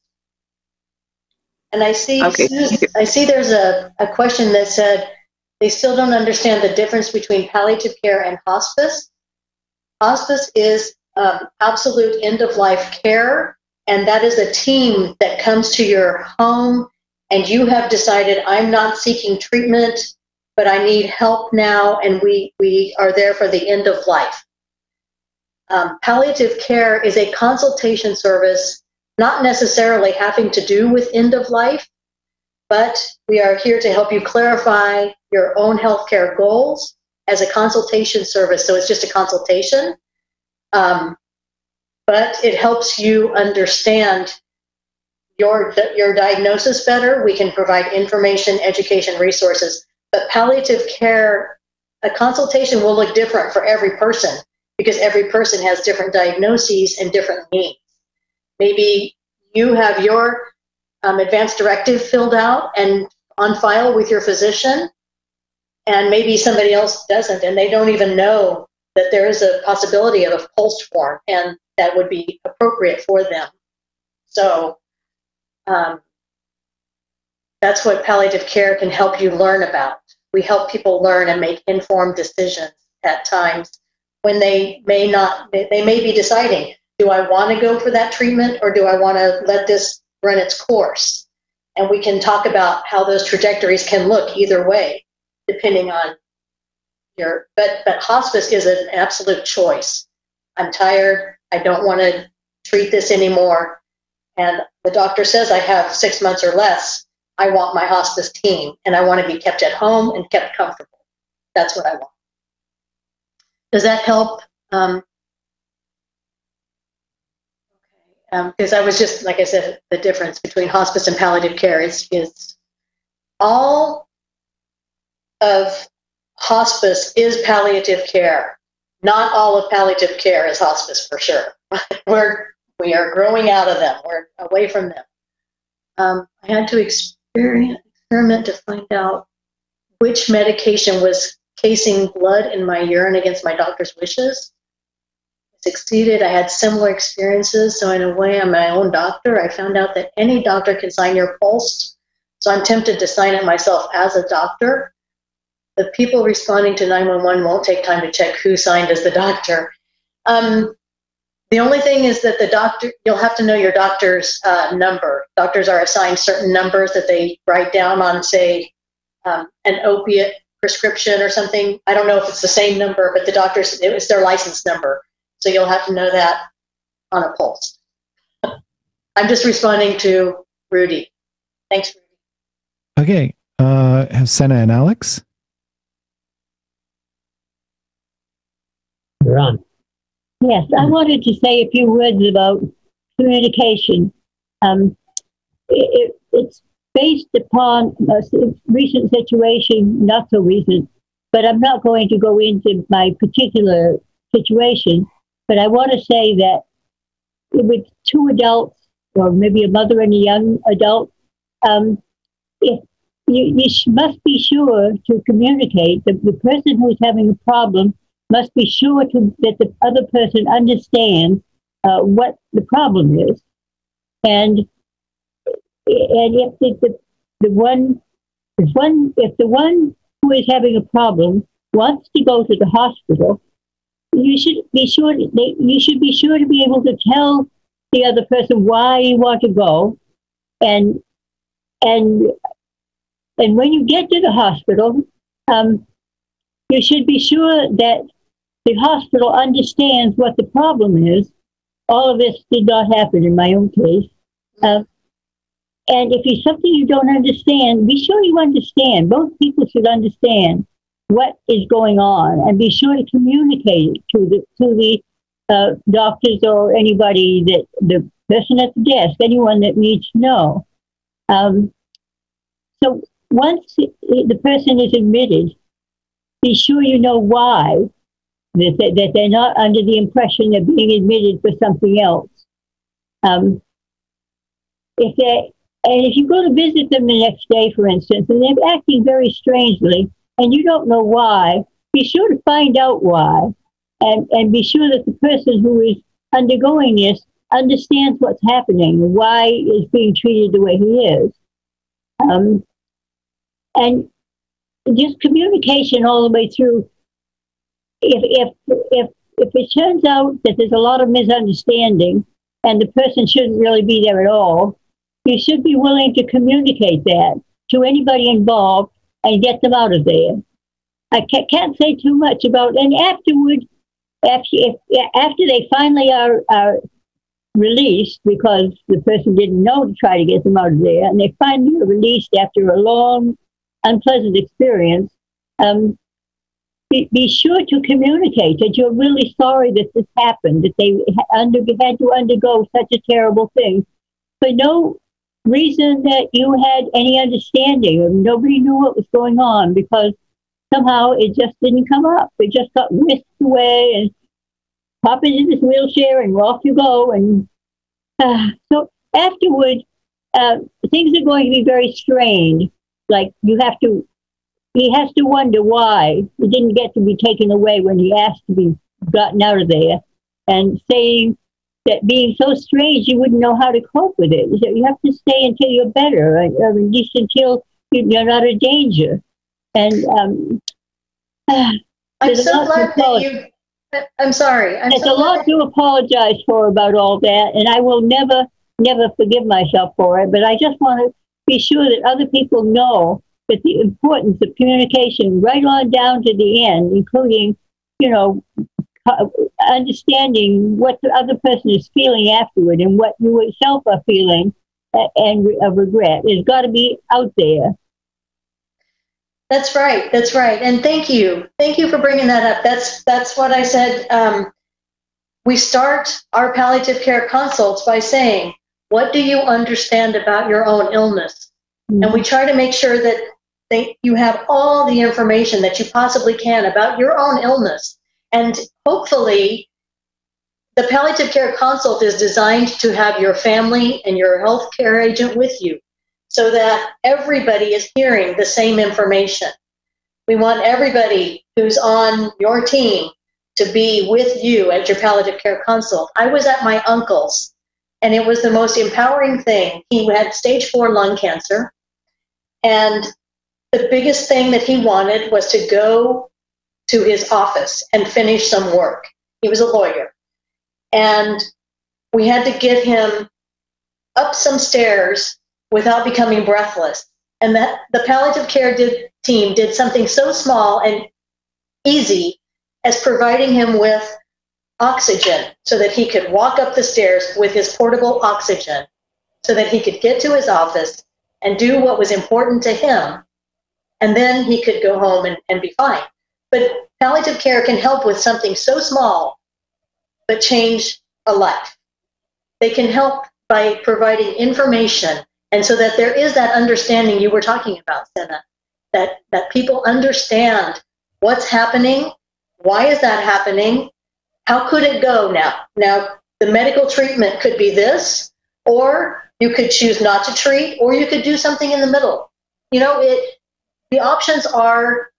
And I see, okay. I see there's a question that said they still don't understand the difference between palliative care and hospice. Hospice is absolute end-of-life care, and that is a team that comes to your home, and you have decided, I'm not seeking treatment, but I need help now, and we are there for the end of life. Palliative care is a consultation service, not necessarily having to do with end of life, but we are here to help you clarify your own healthcare goals as a consultation service. So it's just a consultation, but it helps you understand your diagnosis better. We can provide information, education, resources, but palliative care, a consultation will look different for every person because every person has different diagnoses and different needs. Maybe you have your advance directive filled out and on file with your physician, and maybe somebody else doesn't, and they don't even know that there is a possibility of a PULSE form, and that would be appropriate for them. So that's what palliative care can help you learn about. We help people learn and make informed decisions at times when they may be deciding, do I want to go for that treatment or do I want to let this run its course? And we can talk about how those trajectories can look either way, depending on but hospice is an absolute choice. I'm tired. I don't want to treat this anymore. And the doctor says I have 6 months or less. I want my hospice team, and I want to be kept at home and kept comfortable. That's what I want. Does that help? Because I was just, like I said, the difference between hospice and palliative care is all of hospice is palliative care. Not all of palliative care is hospice for sure. We are growing out of them. We're away from them. I had to experiment to find out which medication was casing blood in my urine against my doctor's wishes. I succeeded. I had similar experiences. So in a way, I'm my own doctor. I found out that any doctor can sign your PULSE. So I'm tempted to sign it myself as a doctor. The people responding to 911 won't take time to check who signed as the doctor. The only thing is that the doctor, you'll have to know your doctor's number. Doctors are assigned certain numbers that they write down on, say, an opiate prescription or something. I don't know if it's the same number, but it was their license number. So you'll have to know that on a PULSE. I'm just responding to Rudy. Thanks, Rudy. Okay. Have Senna and Alex. You're on. Yes, I wanted to say a few words about communication. It's based upon a recent situation, not so recent, but I'm not going to go into my particular situation. But I want to say that with two adults, or maybe a mother and a young adult, if you must be sure to communicate. The person who's having a problem must be sure that the other person understands what the problem is. And if the one if the one who is having a problem wants to go to the hospital, you should be sure to be able to tell the other person why you want to go, and when you get to the hospital, you should be sure that the hospital understands what the problem is. All of this did not happen in my own case. And if it's something you don't understand, be sure you understand. Both people should understand what is going on, and be sure to communicate it to the doctors or anybody, that the person at the desk, anyone that needs to know. So once the person is admitted, be sure you know why, that they're not under the impression they're being admitted for something else. If you go to visit them the next day, for instance, and they're acting very strangely, and you don't know why, be sure to find out why, and be sure that the person who is undergoing this understands what's happening, why is being treated the way he is. And just communication all the way through. If it turns out that there's a lot of misunderstanding and the person shouldn't really be there at all, you should be willing to communicate that to anybody involved and get them out of there. I can't say too much about, and afterward, after they finally are released, because the person didn't know to try to get them out of there, and they finally are released after a long, unpleasant experience, be sure to communicate that you're really sorry that this happened, that they had to undergo such a terrible thing for no reason that you had any understanding, or nobody knew what was going on, because somehow it just didn't come up. It just got whisked away and pop into this wheelchair and off you go. And so afterward, things are going to be very strange. Like he has to wonder why he didn't get to be taken away when he asked to be gotten out of there, and saying that being so strange you wouldn't know how to cope with it. So you have to stay until you're better, or at least until you're not a danger. And I'm so glad that you. I'm sorry. There's a lot to apologize for about all that, and I will never forgive myself for it. But I just want to be sure that other people know that the importance of communication right on down to the end, including, understanding what the other person is feeling afterward and what you yourself are feeling and of regret, has got to be out there. That's right. That's right. And thank you for bringing that up. That's what I said. We start our palliative care consults by saying, what do you understand about your own illness? Mm-hmm. And we try to make sure that you have all the information that you possibly can about your own illness. And hopefully, the palliative care consult is designed to have your family and your health care agent with you, so that everybody is hearing the same information. We want everybody who's on your team to be with you at your palliative care consult. I was at my uncle's, and it was the most empowering thing. He had stage 4 lung cancer, and the biggest thing that he wanted was to go to his office and finish some work. He was a lawyer. And we had to get him up some stairs without becoming breathless. And that the palliative care team did something so small and easy as providing him with oxygen so that he could walk up the stairs with his portable oxygen, so that he could get to his office and do what was important to him. And then he could go home and be fine. But palliative care can help with something so small, but change a life. They can help by providing information, and so that there is that understanding you were talking about, Senna, that people understand what's happening, why is that happening, how could it go now? Now, the medical treatment could be this, or you could choose not to treat, or you could do something in the middle. The options are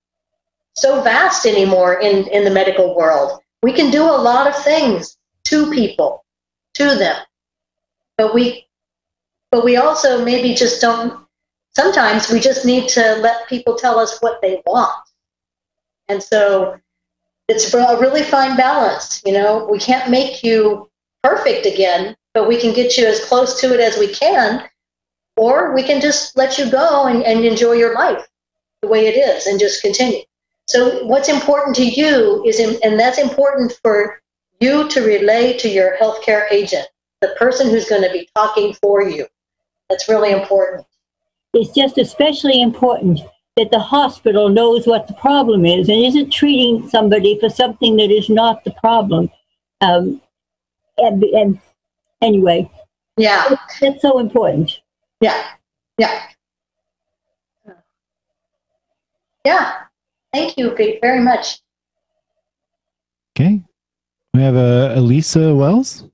so vast anymore in the medical world. We can do a lot of things to people, to them, but we also maybe just don't sometimes we just need to let people tell us what they want. And so it's a really fine balance. You know, we can't make you perfect again, but we can get you as close to it as we can, or we can just let you go and enjoy your life the way it is and just continue. So what's important to you is, and that's important for you to relay to your healthcare agent, the person who's going to be talking for you. That's really important. It's just especially important that the hospital knows what the problem is and isn't treating somebody for something that is not the problem. And anyway, yeah, that's so important. Yeah. Thank you very much. Okay. We have Elisa Wells.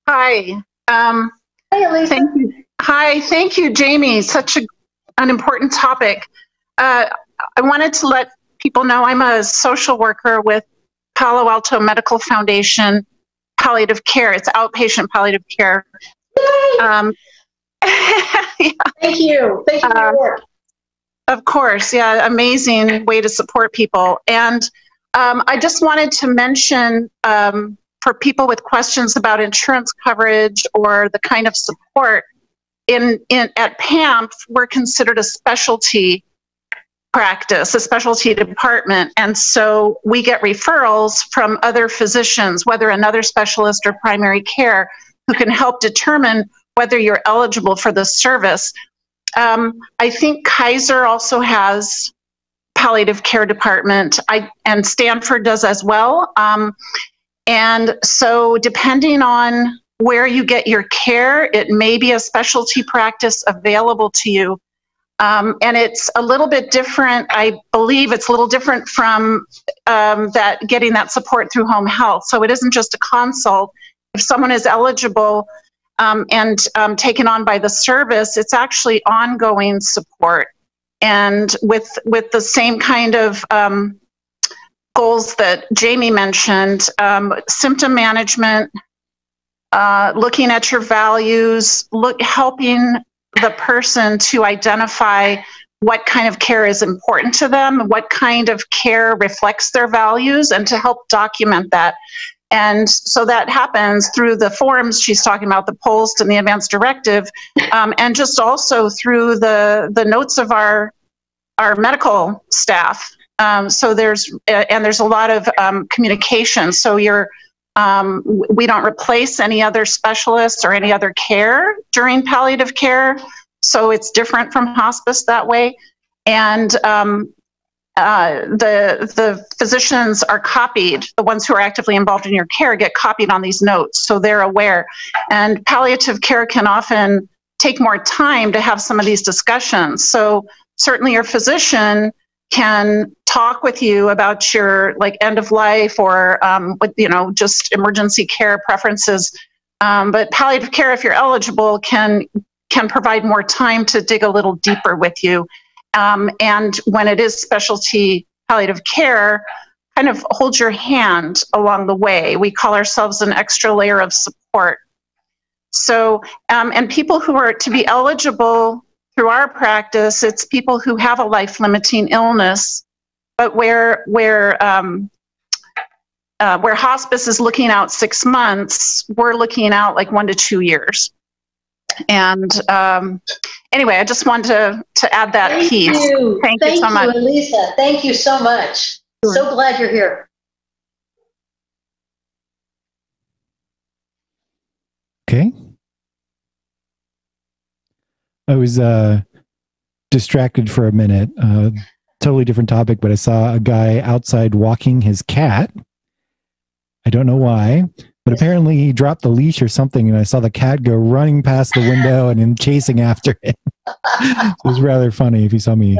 Hi. Hi, Elisa. Thank you. Hi. Thank you, Jamie. Such an important topic. I wanted to let people know I'm a social worker with Palo Alto Medical Foundation Palliative Care. It's outpatient palliative care. Yeah. Thank you. Thank you for your work. Of course. Yeah. Amazing way to support people. And I just wanted to mention for people with questions about insurance coverage or the kind of support at PAMF, we're considered a specialty practice, a specialty department. And so we get referrals from other physicians, whether another specialist or primary care, who can help determine whether you're eligible for the service. I think Kaiser also has palliative care department, and Stanford does as well. And so depending on where you get your care, it may be a specialty practice available to you. And it's a little bit different. I believe it's a little different from getting that support through home health. So it isn't just a consult. If someone is eligible and taken on by the service, it's actually ongoing support. And with the same kind of goals that Jamie mentioned, symptom management, looking at your values, helping the person to identify what kind of care is important to them, what kind of care reflects their values, and to help document that. And so that happens through the forums she's talking about, the POST and the advance directive, and just also through the notes of our medical staff. So there's a lot of communication. So we don't replace any other specialists or any other care during palliative care. So it's different from hospice that way. And the physicians are copied, the ones who are actively involved in your care get copied on these notes, so they're aware. And palliative care can often take more time to have some of these discussions. So certainly your physician can talk with you about your end of life or just emergency care preferences. But palliative care, if you're eligible, can provide more time to dig a little deeper with you. And when it is specialty palliative care, kind of hold your hand along the way. We call ourselves an extra layer of support. So, and people who are to be eligible through our practice, it's people who have a life-limiting illness, but where hospice is looking out 6 months, we're looking out 1 to 2 years. And anyway, I just wanted to add that piece. Thank you so much. Elisa. Thank you so much. Sure. So glad you're here. Okay. I was distracted for a minute. Totally different topic, but I saw a guy outside walking his cat. I don't know why, but apparently he dropped the leash or something, and I saw the cat go running past the window and him chasing after him. It was rather funny if you saw me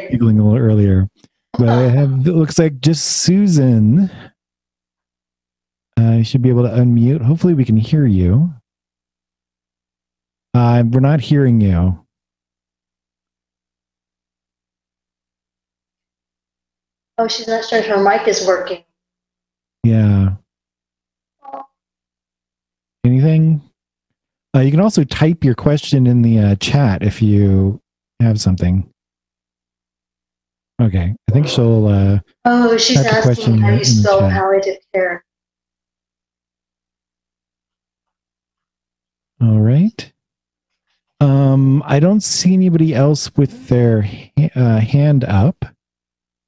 giggling a little earlier. But it looks like just Susan. I should be able to unmute. Hopefully we can hear you. We're not hearing you. Oh, she's not sure if her mic is working. Yeah. Anything? You can also type your question in the chat if you have something. Okay, I think she'll. Oh, she's asking how you spell palliative care. All right. I don't see anybody else with their hand up.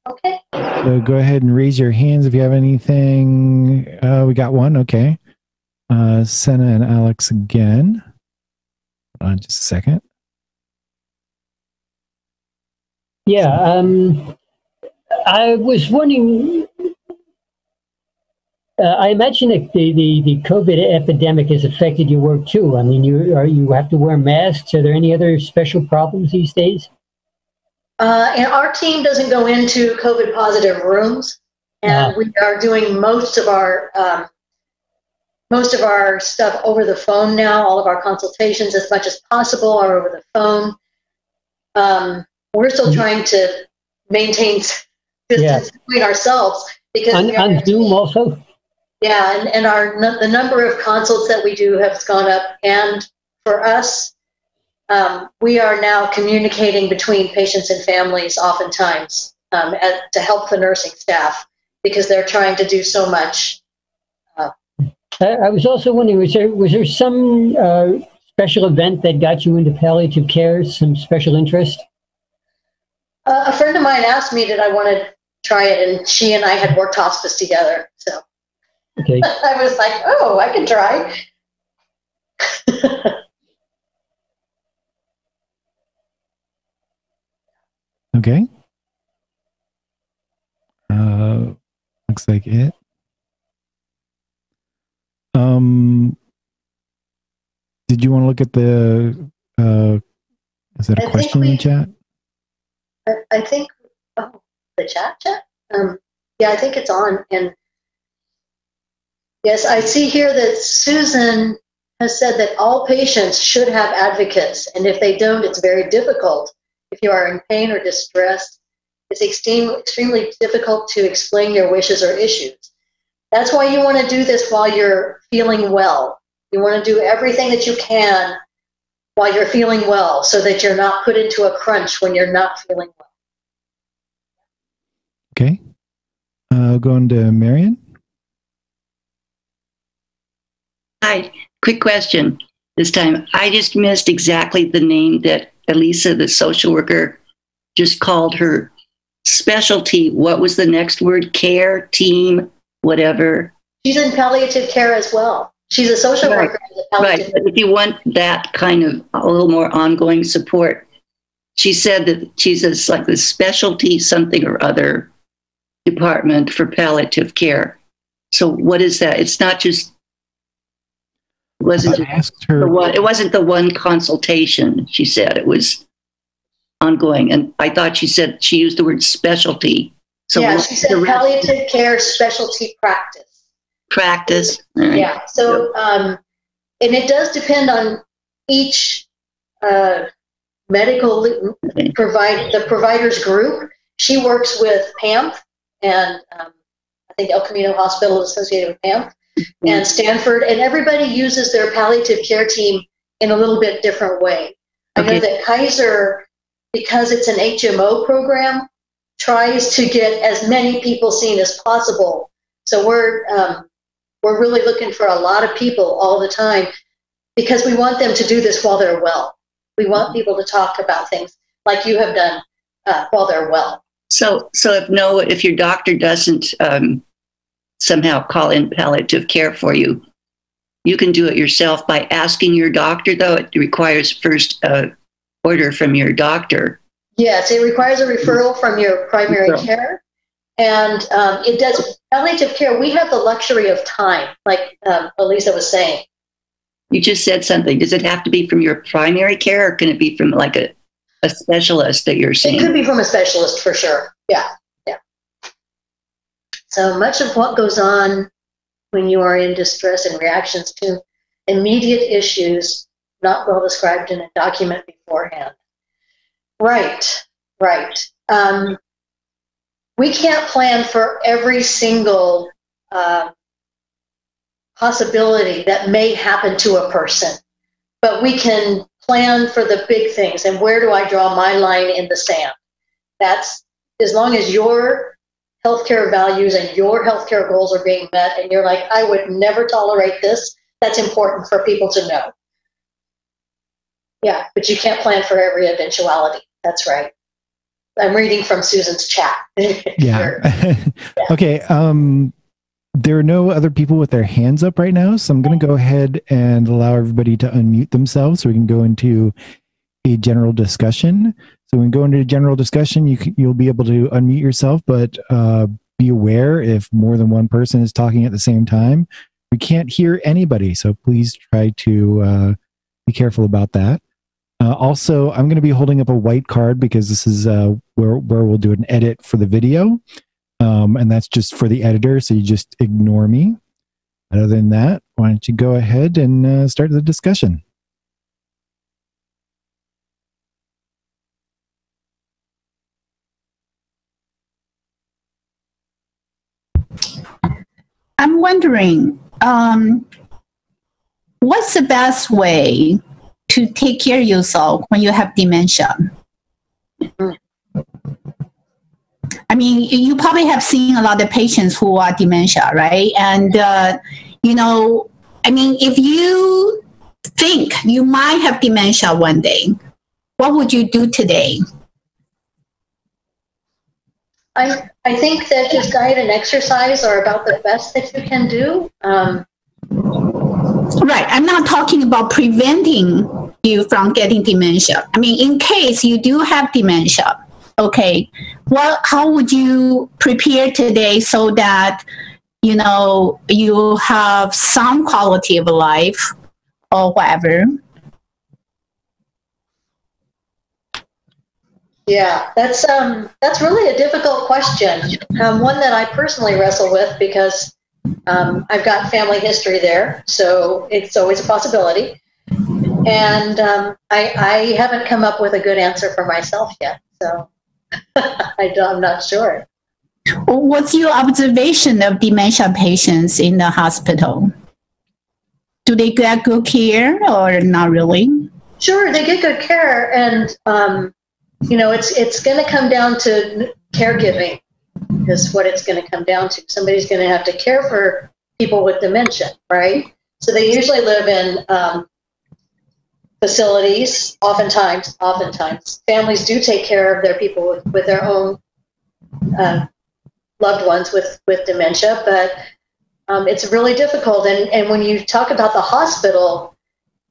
Okay. So go ahead and raise your hands if you have anything. We got one. Okay. Senna and Alex again. Hold on just a second. Yeah. I was wondering. I imagine that the COVID epidemic has affected your work too. I mean, you have to wear masks. Are there any other special problems these days? And our team doesn't go into COVID positive rooms, and we are doing most of our stuff over the phone now. All of our consultations, as much as possible, are over the phone. We're still trying to maintain distance between ourselves because on Zoom also. Yeah, and the number of consults that we do has gone up, and for us, we are now communicating between patients and families oftentimes to help the nursing staff because they're trying to do so much. I was also wondering, was there some special event that got you into palliative care, some special interest? A friend of mine asked me did I want to try it, and she and I had worked hospice together, so. Okay. I was like, oh, I can try. Okay. Looks like it. Did you want to look at the, is that a question in the chat? I think, the chat? Yeah, I think it's on, and yes, I see here that Susan has said that all patients should have advocates, and if they don't, it's very difficult. If you are in pain or distress, it's extremely difficult to explain your wishes or issues. That's why you want to do this while you're feeling well. You want to do everything that you can while you're feeling well so that you're not put into a crunch when you're not feeling well. Okay. Going to Marion. Hi, quick question this time. I just missed exactly the name that Elisa, the social worker, just called her specialty. What was the next word? Care, team, whatever. She's in palliative care as well. She's a social worker. Right. But if you want that kind of a little more ongoing support, she said that she's like the specialty something or other department for palliative care. So what is that? It's not just. It wasn't the one consultation, she said. It was ongoing. And I thought she said she used the word specialty. So yeah, she said palliative care specialty practice. Practice. Right. Yeah. So, and it does depend on each medical the provider's group. She works with PAMP, and I think El Camino Hospital is associated with PAMP. And Stanford, and everybody uses their palliative care team in a little bit different way. I know that Kaiser, because it's an HMO program, tries to get as many people seen as possible. So we're really looking for a lot of people all the time because we want them to do this while they're well. We want people to talk about things like you have done while they're well. So if your doctor doesn't somehow call in palliative care for you, you can do it yourself by asking your doctor, though. It requires first order from your doctor. Yes, it requires a referral from your primary care. And it does palliative care. We have the luxury of time, like Elisa was saying. You just said something. Does it have to be from your primary care, or can it be from like a specialist that you're saying? It could be from a specialist for sure. Yeah. So much of what goes on when you are in distress and reactions to immediate issues not well described in a document beforehand. Right. We can't plan for every single possibility that may happen to a person. but we can plan for the big things. And where do I draw my line in the sand? That's as long as your healthcare values and your healthcare goals are being met, and you're like, I would never tolerate this. That's important for people to know. Yeah, but you can't plan for every eventuality. That's right. I'm reading from Susan's chat. Yeah. Yeah. Okay. There are no other people with their hands up right now, so I'm going to go ahead and allow everybody to unmute themselves so we can go into a general discussion. So when we go into a general discussion, you'll be able to unmute yourself, but be aware if more than one person is talking at the same time, we can't hear anybody. So please try to be careful about that. Also, I'm going to be holding up a white card because this is where we'll do an edit for the video. And that's just for the editor, so you just ignore me. Other than that, why don't you go ahead and start the discussion? I'm wondering, what's the best way to take care of yourself when you have dementia? I mean, you probably have seen a lot of patients who are dementia, right? And, you know, I mean, if you think you might have dementia one day, what would you do today? I think that just diet and exercise are about the best that you can do. Right. I'm not talking about preventing you from getting dementia. I mean, in case you do have dementia, okay, how would you prepare today so that, you know, you have some quality of life or whatever? Yeah, that's really a difficult question. One that I personally wrestle with because I've got family history there, so it's always a possibility. And I haven't come up with a good answer for myself yet, so I'm not sure. What's your observation of dementia patients in the hospital? Do they get good care or not really? Sure, they get good care, and you know, it's going to come down to caregiving is what it's going to come down to. Somebody's going to have to care for people with dementia, right? So they usually live in facilities. Oftentimes, families do take care of their people with their own loved ones with dementia, but it's really difficult. And when you talk about the hospital,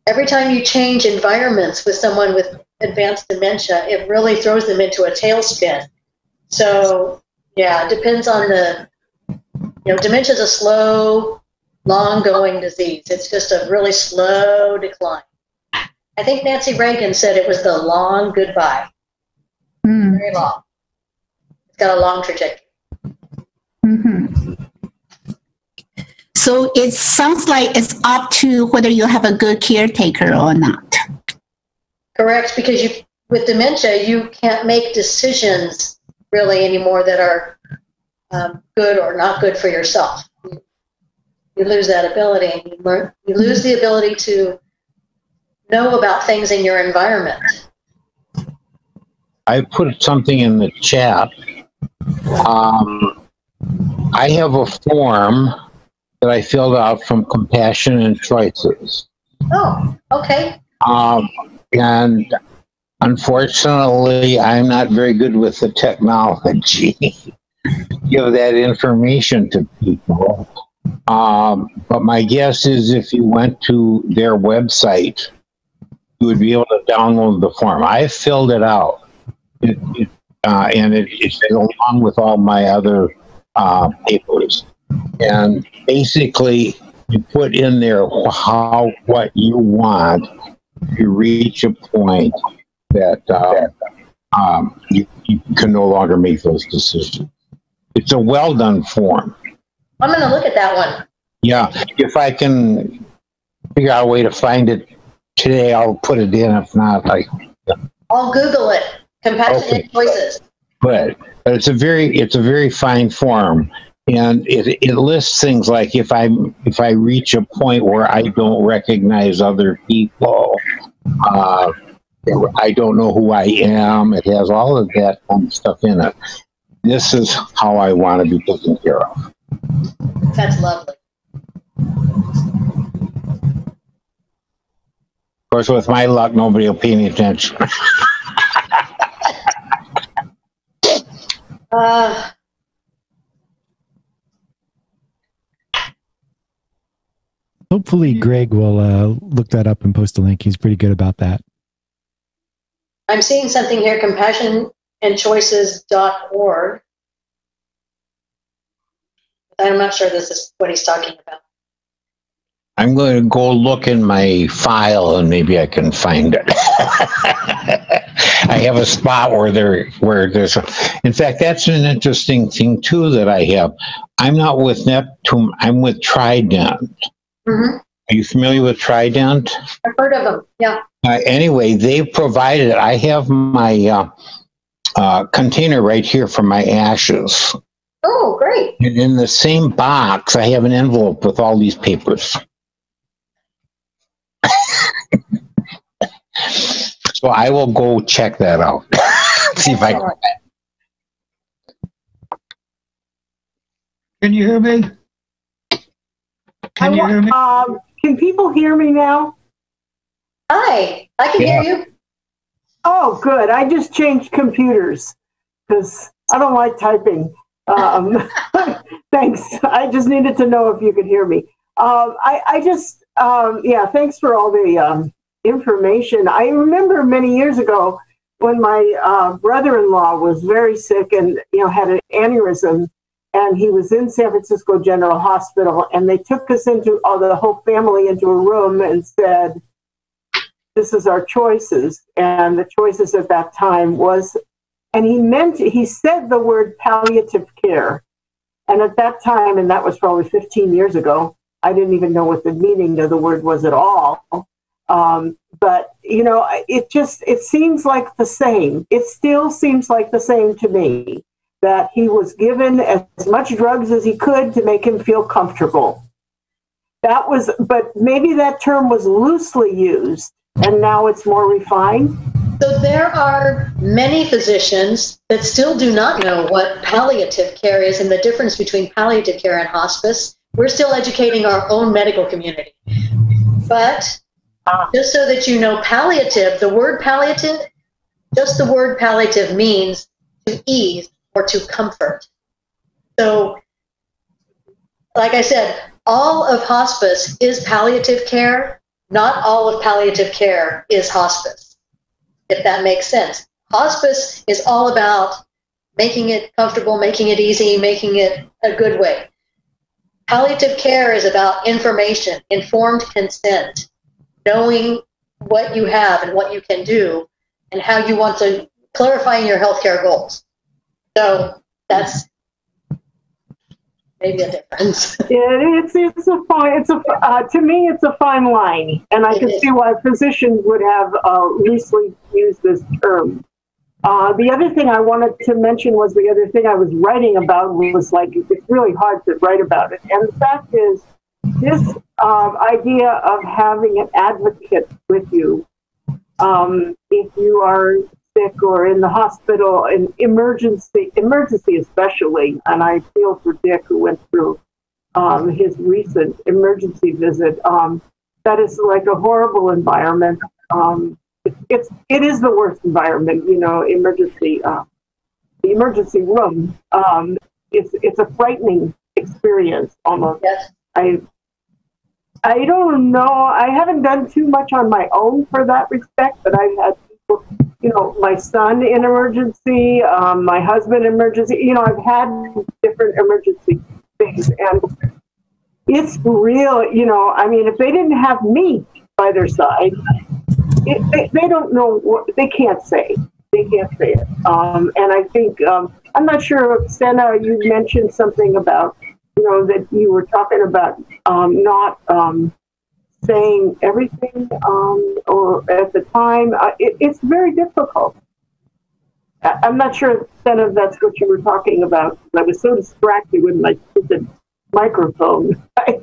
every time you change environments with someone with advanced dementia, it really throws them into a tailspin. So, yeah, it depends on dementia is a slow, long-going disease. It's just a really slow decline. I think Nancy Reagan said it was the long goodbye. Very long. It's got a long trajectory. Mm-hmm. So it sounds like it's up to whether you have a good caretaker or not. Correct, because with dementia, you can't make decisions really anymore that are good or not good for yourself. You lose that ability, and you lose the ability to know about things in your environment. I put something in the chat. I have a form that I filled out from Compassion and Choices. Oh, okay. And unfortunately, I'm not very good with the technology to give that information to people. But my guess is if you went to their website, you would be able to download the form. I filled it out, and it's along with all my other papers. And basically, you put in there what you want. You reach a point that you can no longer make those decisions. It's a well done form. I'm going to look at that one. Yeah, if I can figure out a way to find it today, I'll put it in. If not, I'll Google it. Compassionate Choices. But it's a very fine form, And it lists things like if I reach a point where I don't recognize other people, I don't know who I am. It has all of that kind of stuff in it. This is how I want to be taken care of. That's lovely. Of course, with my luck, nobody will pay any attention. Hopefully, Greg will look that up and post a link. He's pretty good about that. I'm seeing something here, compassionandchoices.org. I'm not sure this is what he's talking about. I'm going to go look in my file and maybe I can find it. I have a spot where there's in fact, that's an interesting thing too that I have. I'm not with Neptune, I'm with Trident. Mm-hmm. Are you familiar with Trident? I've heard of them, yeah. Anyway, they provided, I have my container right here for my ashes. Oh, great. And in the same box, I have an envelope with all these papers. So I will go check that out. See if I can. Can you hear me? Can you hear me? Can people hear me now? Hi, I can hear you. Oh, good. I just changed computers because I don't like typing. Thanks. I just needed to know if you could hear me. Thanks for all the information. I remember many years ago when my brother-in-law was very sick and had an aneurysm, and he was in San Francisco General Hospital, and they took us the whole family into a room and said, "This is our choices." And the choices at that time was, and he said the word palliative care. And at that time, and that was probably 15 years ago, I didn't even know what the meaning of the word was at all. But it seems like the same. It still seems like the same to me, that he was given as much drugs as he could to make him feel comfortable. But maybe that term was loosely used, and now it's more refined. So there are many physicians that still do not know what palliative care is and the difference between palliative care and hospice. We're still educating our own medical community. But just so that you know, palliative, the word palliative means to ease or to comfort. So, like I said, all of hospice is palliative care. Not all of palliative care is hospice, if that makes sense. Hospice is all about making it comfortable, making it easy, making it a good way. Palliative care is about information, informed consent, knowing what you have and what you can do and how you want to clarify your healthcare goals. So that's maybe a difference. Yeah, to me, it's a fine line, and I can see why physicians would have loosely used this term. The other thing I wanted to mention was the other thing I was writing about was it's really hard to write about it, and the fact is this idea of having an advocate with you if you are sick or in the hospital, in emergency especially, and I feel for Dick who went through his recent emergency visit. That is like a horrible environment. It is the worst environment, emergency. The emergency room. It's a frightening experience almost. Yes. I don't know. I haven't done too much on my own for that respect, but I've had people, my son in emergency, my husband in emergency. I've had different emergency things, and it's real. If they didn't have me by their side, they don't know what they can't say. They can't say it. And I think I'm not sure if Senna, you mentioned something about that you were talking about not saying everything or at the time. It's very difficult. I'm not sure, Senna, that's what you were talking about. I was so distracted with my stupid microphone. I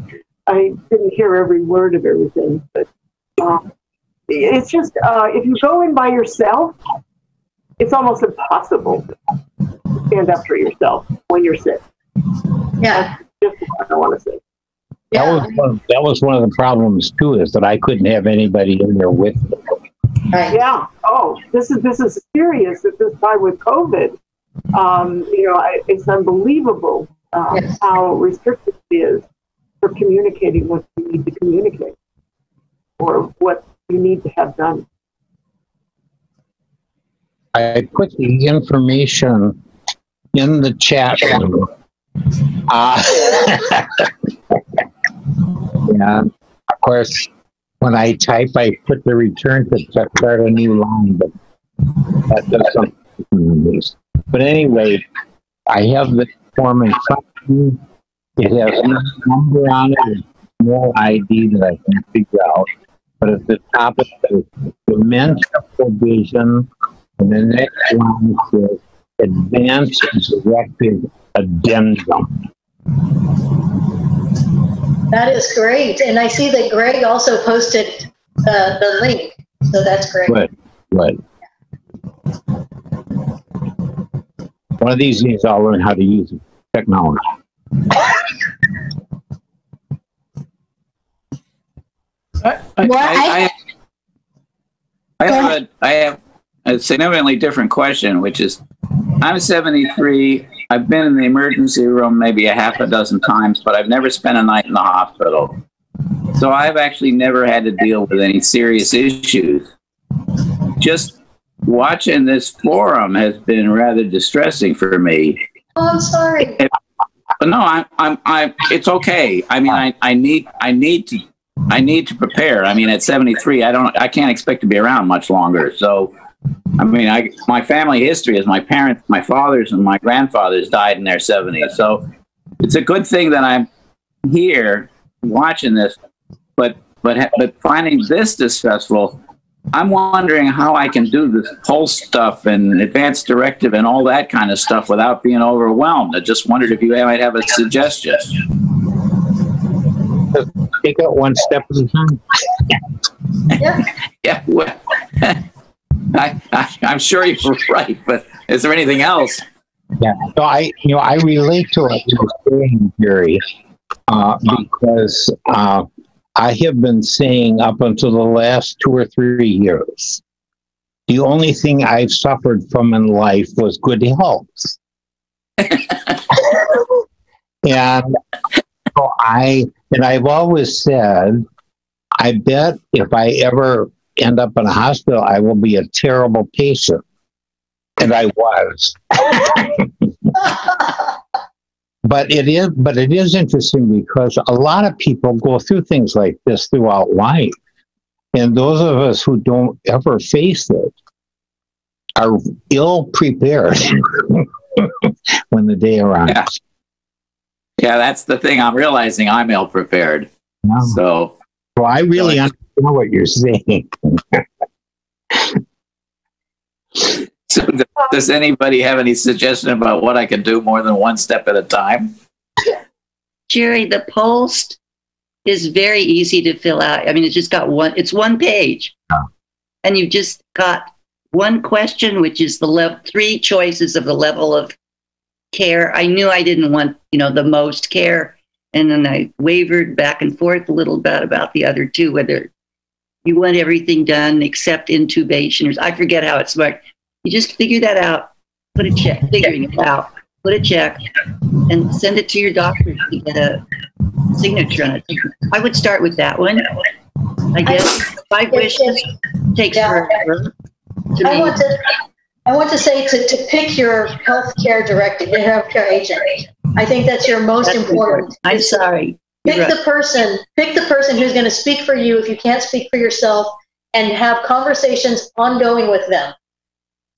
didn't hear every word of everything. But it's just, if you go in by yourself, it's almost impossible to stand up for yourself when you're sick. Yeah. That's just what I want to say. That was one of the problems too, is that I couldn't have anybody in there with me. Right. Yeah. Oh, this is serious at this time with COVID. It's unbelievable how restricted it is for communicating what you need to communicate or what you need to have done. I put the information in the chat room. Yeah, of course, when I type, I put the return to start a new line, but that does something. But anyway, I have the form in front of me. It has no number on it, no ID that I can figure out. But at the top it says dementia provision, and the next one says advance directive addendum. That is great. And I see that Greg also posted the link. So that's great. Good. One of these days I'll learn how to use technology. I have a significantly different question, which is, I'm 73. I've been in the emergency room maybe a half a dozen times, but I've never spent a night in the hospital. So I've actually never had to deal with any serious issues. Just watching this forum has been rather distressing for me. Oh, I'm sorry. No, it's okay. I mean, I need to prepare. I mean, at 73, I can't expect to be around much longer. So, I mean, my family history is my parents, my fathers and my grandfathers died in their 70s. So it's a good thing that I'm here watching this, but finding this distressful, I'm wondering how I can do this pulse stuff and advanced directive and all that kind of stuff without being overwhelmed. I just wondered if you might have a suggestion. Take it one step at a time. Yeah. Well, I'm sure you're right, but is there anything else? Yeah. So I relate to what you're saying, Jerry, because I have been saying up until the last 2 or 3 years, the only thing I've suffered from in life was good health. And so I've always said, I bet if I ever end up in a hospital, I will be a terrible patient. And I was. But it is interesting because a lot of people go through things like this throughout life. And those of us who don't ever face it are ill prepared when the day arrives. Yeah, that's the thing. I'm realizing I'm ill prepared. Yeah. So I really understand what you're saying. So does anybody have any suggestion about what I can do more than one step at a time? Jerry, the post is very easy to fill out. I mean, it's just got it's one page. And you've just got one question, which is the 3 choices of the level of care. I knew I didn't want, the most care. And then I wavered back and forth a little bit about the other 2, whether you want everything done except intubation. I forget how it's marked. You just figure that out, put a check, figuring it out, put a check, and send it to your doctor to get a signature on it. I would start with that one. I guess 5 wishes takes forever. I want to say to pick your healthcare directive, your healthcare agent. I think that's your most important. I'm sorry. Pick the person who's going to speak for you if you can't speak for yourself, and have conversations ongoing with them.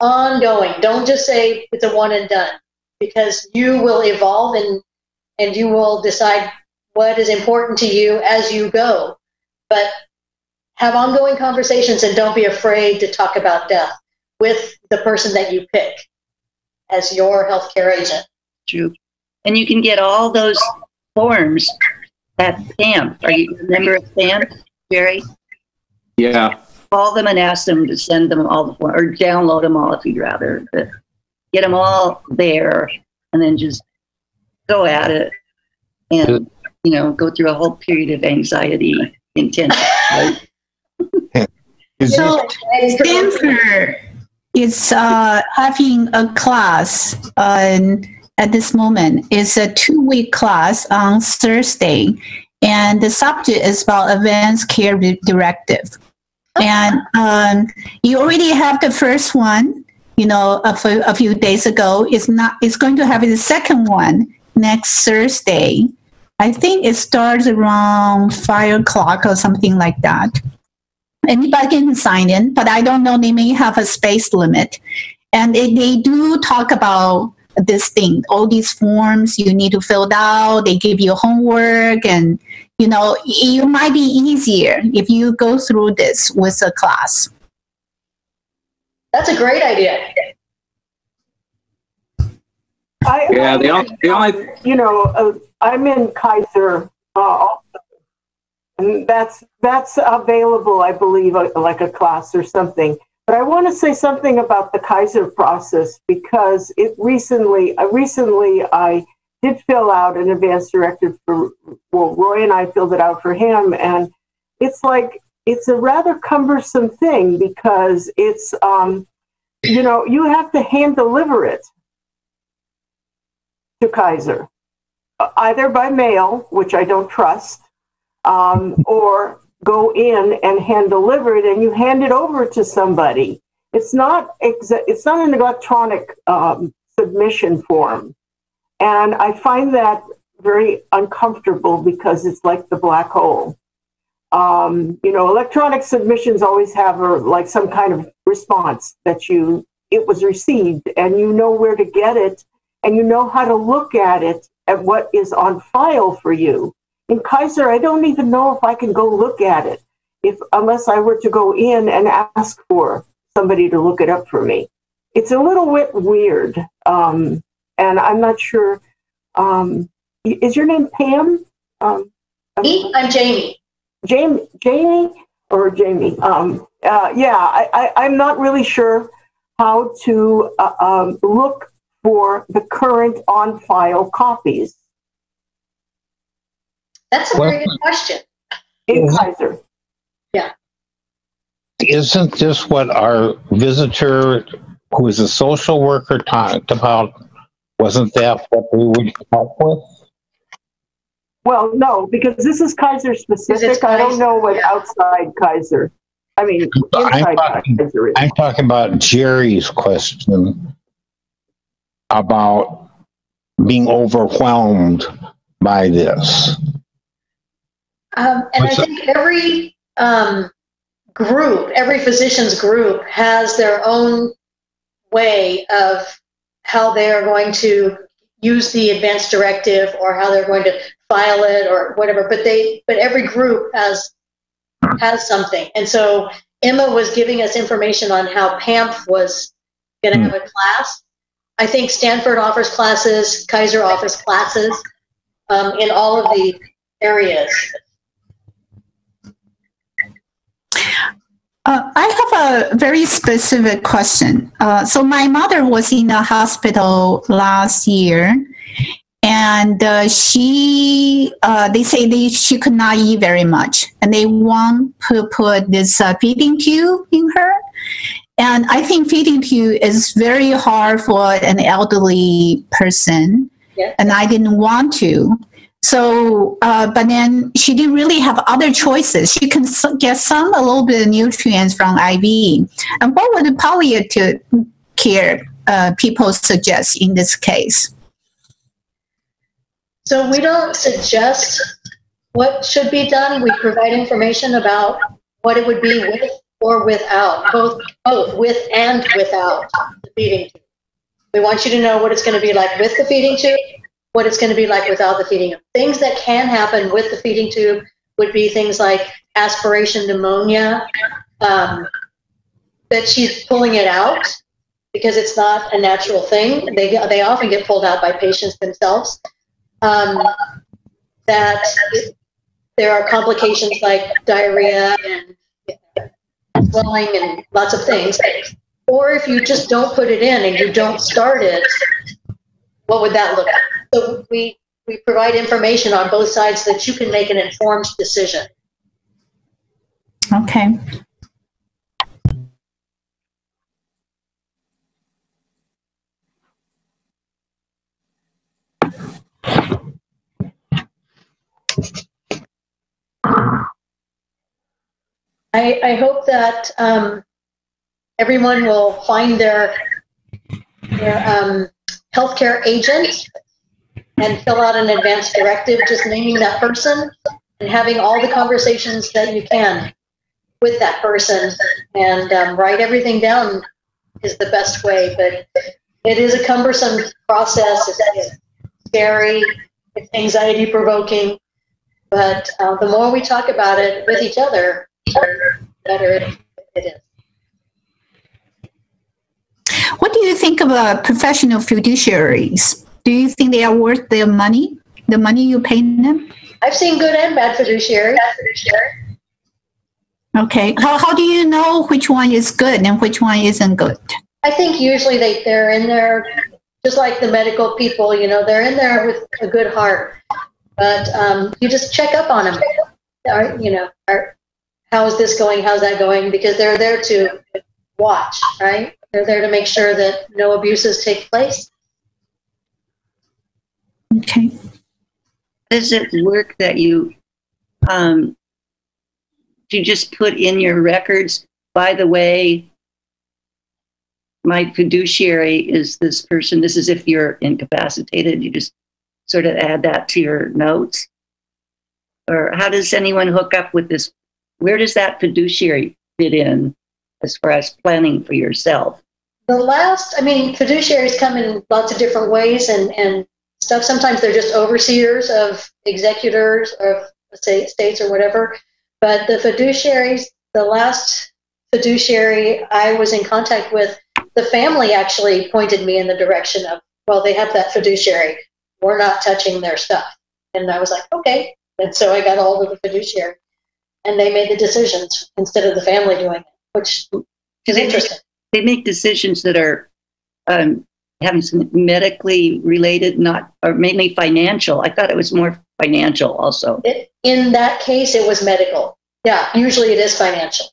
Ongoing. Don't just say it's a one and done, because you will evolve and you will decide what is important to you as you go. But have ongoing conversations and don't be afraid to talk about death with the person that you pick. as your healthcare agent. True. And you can get all those forms at PAMP. Are you a member of PAMP, Jerry? Yeah. Call them and ask them to send them all the forms, or download them all if you'd rather. But get them all there, and then just go at it, and go through a whole period of anxiety, intense. Right? So Stanford is having a class at this moment. It's a 2-week class on Thursday, and the subject is about advanced care directive. And you already have the first one, a few days ago. It's going to have the second one next Thursday. I think it starts around 5 o'clock or something like that. Anybody can sign in, but I don't know, they may have a space limit. And they do talk about this thing, all these forms you need to fill out. They give you homework, and it might be easier if you go through this with a class. That's a great idea. I'm in Kaiser also, and that's available, I believe, like a class or something. But I want to say something about the Kaiser process, because recently I did fill out an advance directive Roy and I filled it out for him, and it's a rather cumbersome thing, because it's you have to hand deliver it to Kaiser, either by mail, which I don't trust, or go in and hand deliver it, and you hand it over to somebody. It's not an electronic submission form, and I find that very uncomfortable, because it's like the black hole. Electronic submissions always have some kind of response that it was received, and you know where to get it, and you know how to look at it, at what is on file for you. In Kaiser, I don't even know if I can go look at it, unless I were to go in and ask for somebody to look it up for me. It's a little bit weird, and I'm not sure. Is your name Pam? I'm Jamie. Jamie or Jamie? I'm not really sure how to look for the current on-file copies. That's a very good question. In Kaiser. Yeah. Isn't this what our visitor, who is a social worker, talked about? Wasn't that what we would help with? Well, no, because this is Kaiser specific. I don't know what outside Kaiser. I mean, inside Kaiser is. I'm talking about Jerry's question about being overwhelmed by this. And I think every every physician's group has their own way of how they are going to use the advance directive, or how they're going to file it, or whatever. But every group has something. And so Emma was giving us information on how PAMP was going to have a class. I think Stanford offers classes, Kaiser offers classes in all of the areas. I have a very specific question. So my mother was in a hospital last year, and they say she could not eat very much, and they want to put this feeding tube in her. And I think feeding tube is very hard for an elderly person, and I didn't want to. So, but then she didn't really have other choices. She can get a little bit of nutrients from IV. And what would the palliative care people suggest in this case? So we don't suggest what should be done. We provide information about what it would be with or without, both with and without the feeding tube. We want you to know what it's going to be like with the feeding tube, what it's going to be like without the feeding tube. Things that can happen with the feeding tube would be things like aspiration pneumonia, that she's pulling it out, because it's not a natural thing. They often get pulled out by patients themselves. That there are complications like diarrhea and swelling and lots of things. Or if you just don't put it in and you don't start it, what would that look like? So we provide information on both sides so that you can make an informed decision. Okay. I hope that everyone will find their healthcare agent and fill out an advance directive, just naming that person and having all the conversations that you can with that person, and write everything down is the best way. But it is a cumbersome process. It's scary. It's anxiety provoking. But the more we talk about it with each other, the better it is. What do you think about professional fiduciaries? Do you think they are worth their money, the money you pay them? I've seen good and bad fiduciaries. Okay. How do you know which one is good and which one isn't good? I think usually they're in there, just like the medical people, they're in there with a good heart. But you just check up on them. How is this going? How's that going? Because they're there to watch, right? They're there to make sure that no abuses take place. Okay. Does it work that you just put in your records, by the way, my fiduciary is this person? This is if you're incapacitated. You just sort of add that to your notes? Or how does anyone hook up with this? Where does that fiduciary fit in as far as planning for yourself? Fiduciaries come in lots of different ways and stuff. Sometimes they're just overseers of executors of states or whatever. But the fiduciaries, the last fiduciary I was in contact with, the family actually pointed me in the direction of, well, they have that fiduciary. We're not touching their stuff. And I was like, okay. And so I got a hold of the fiduciary. And they made the decisions instead of the family doing it, which is interesting. They make decisions that are having some medically related, or mainly financial. I thought it was more financial also. In that case, it was medical. Yeah, usually it is financial.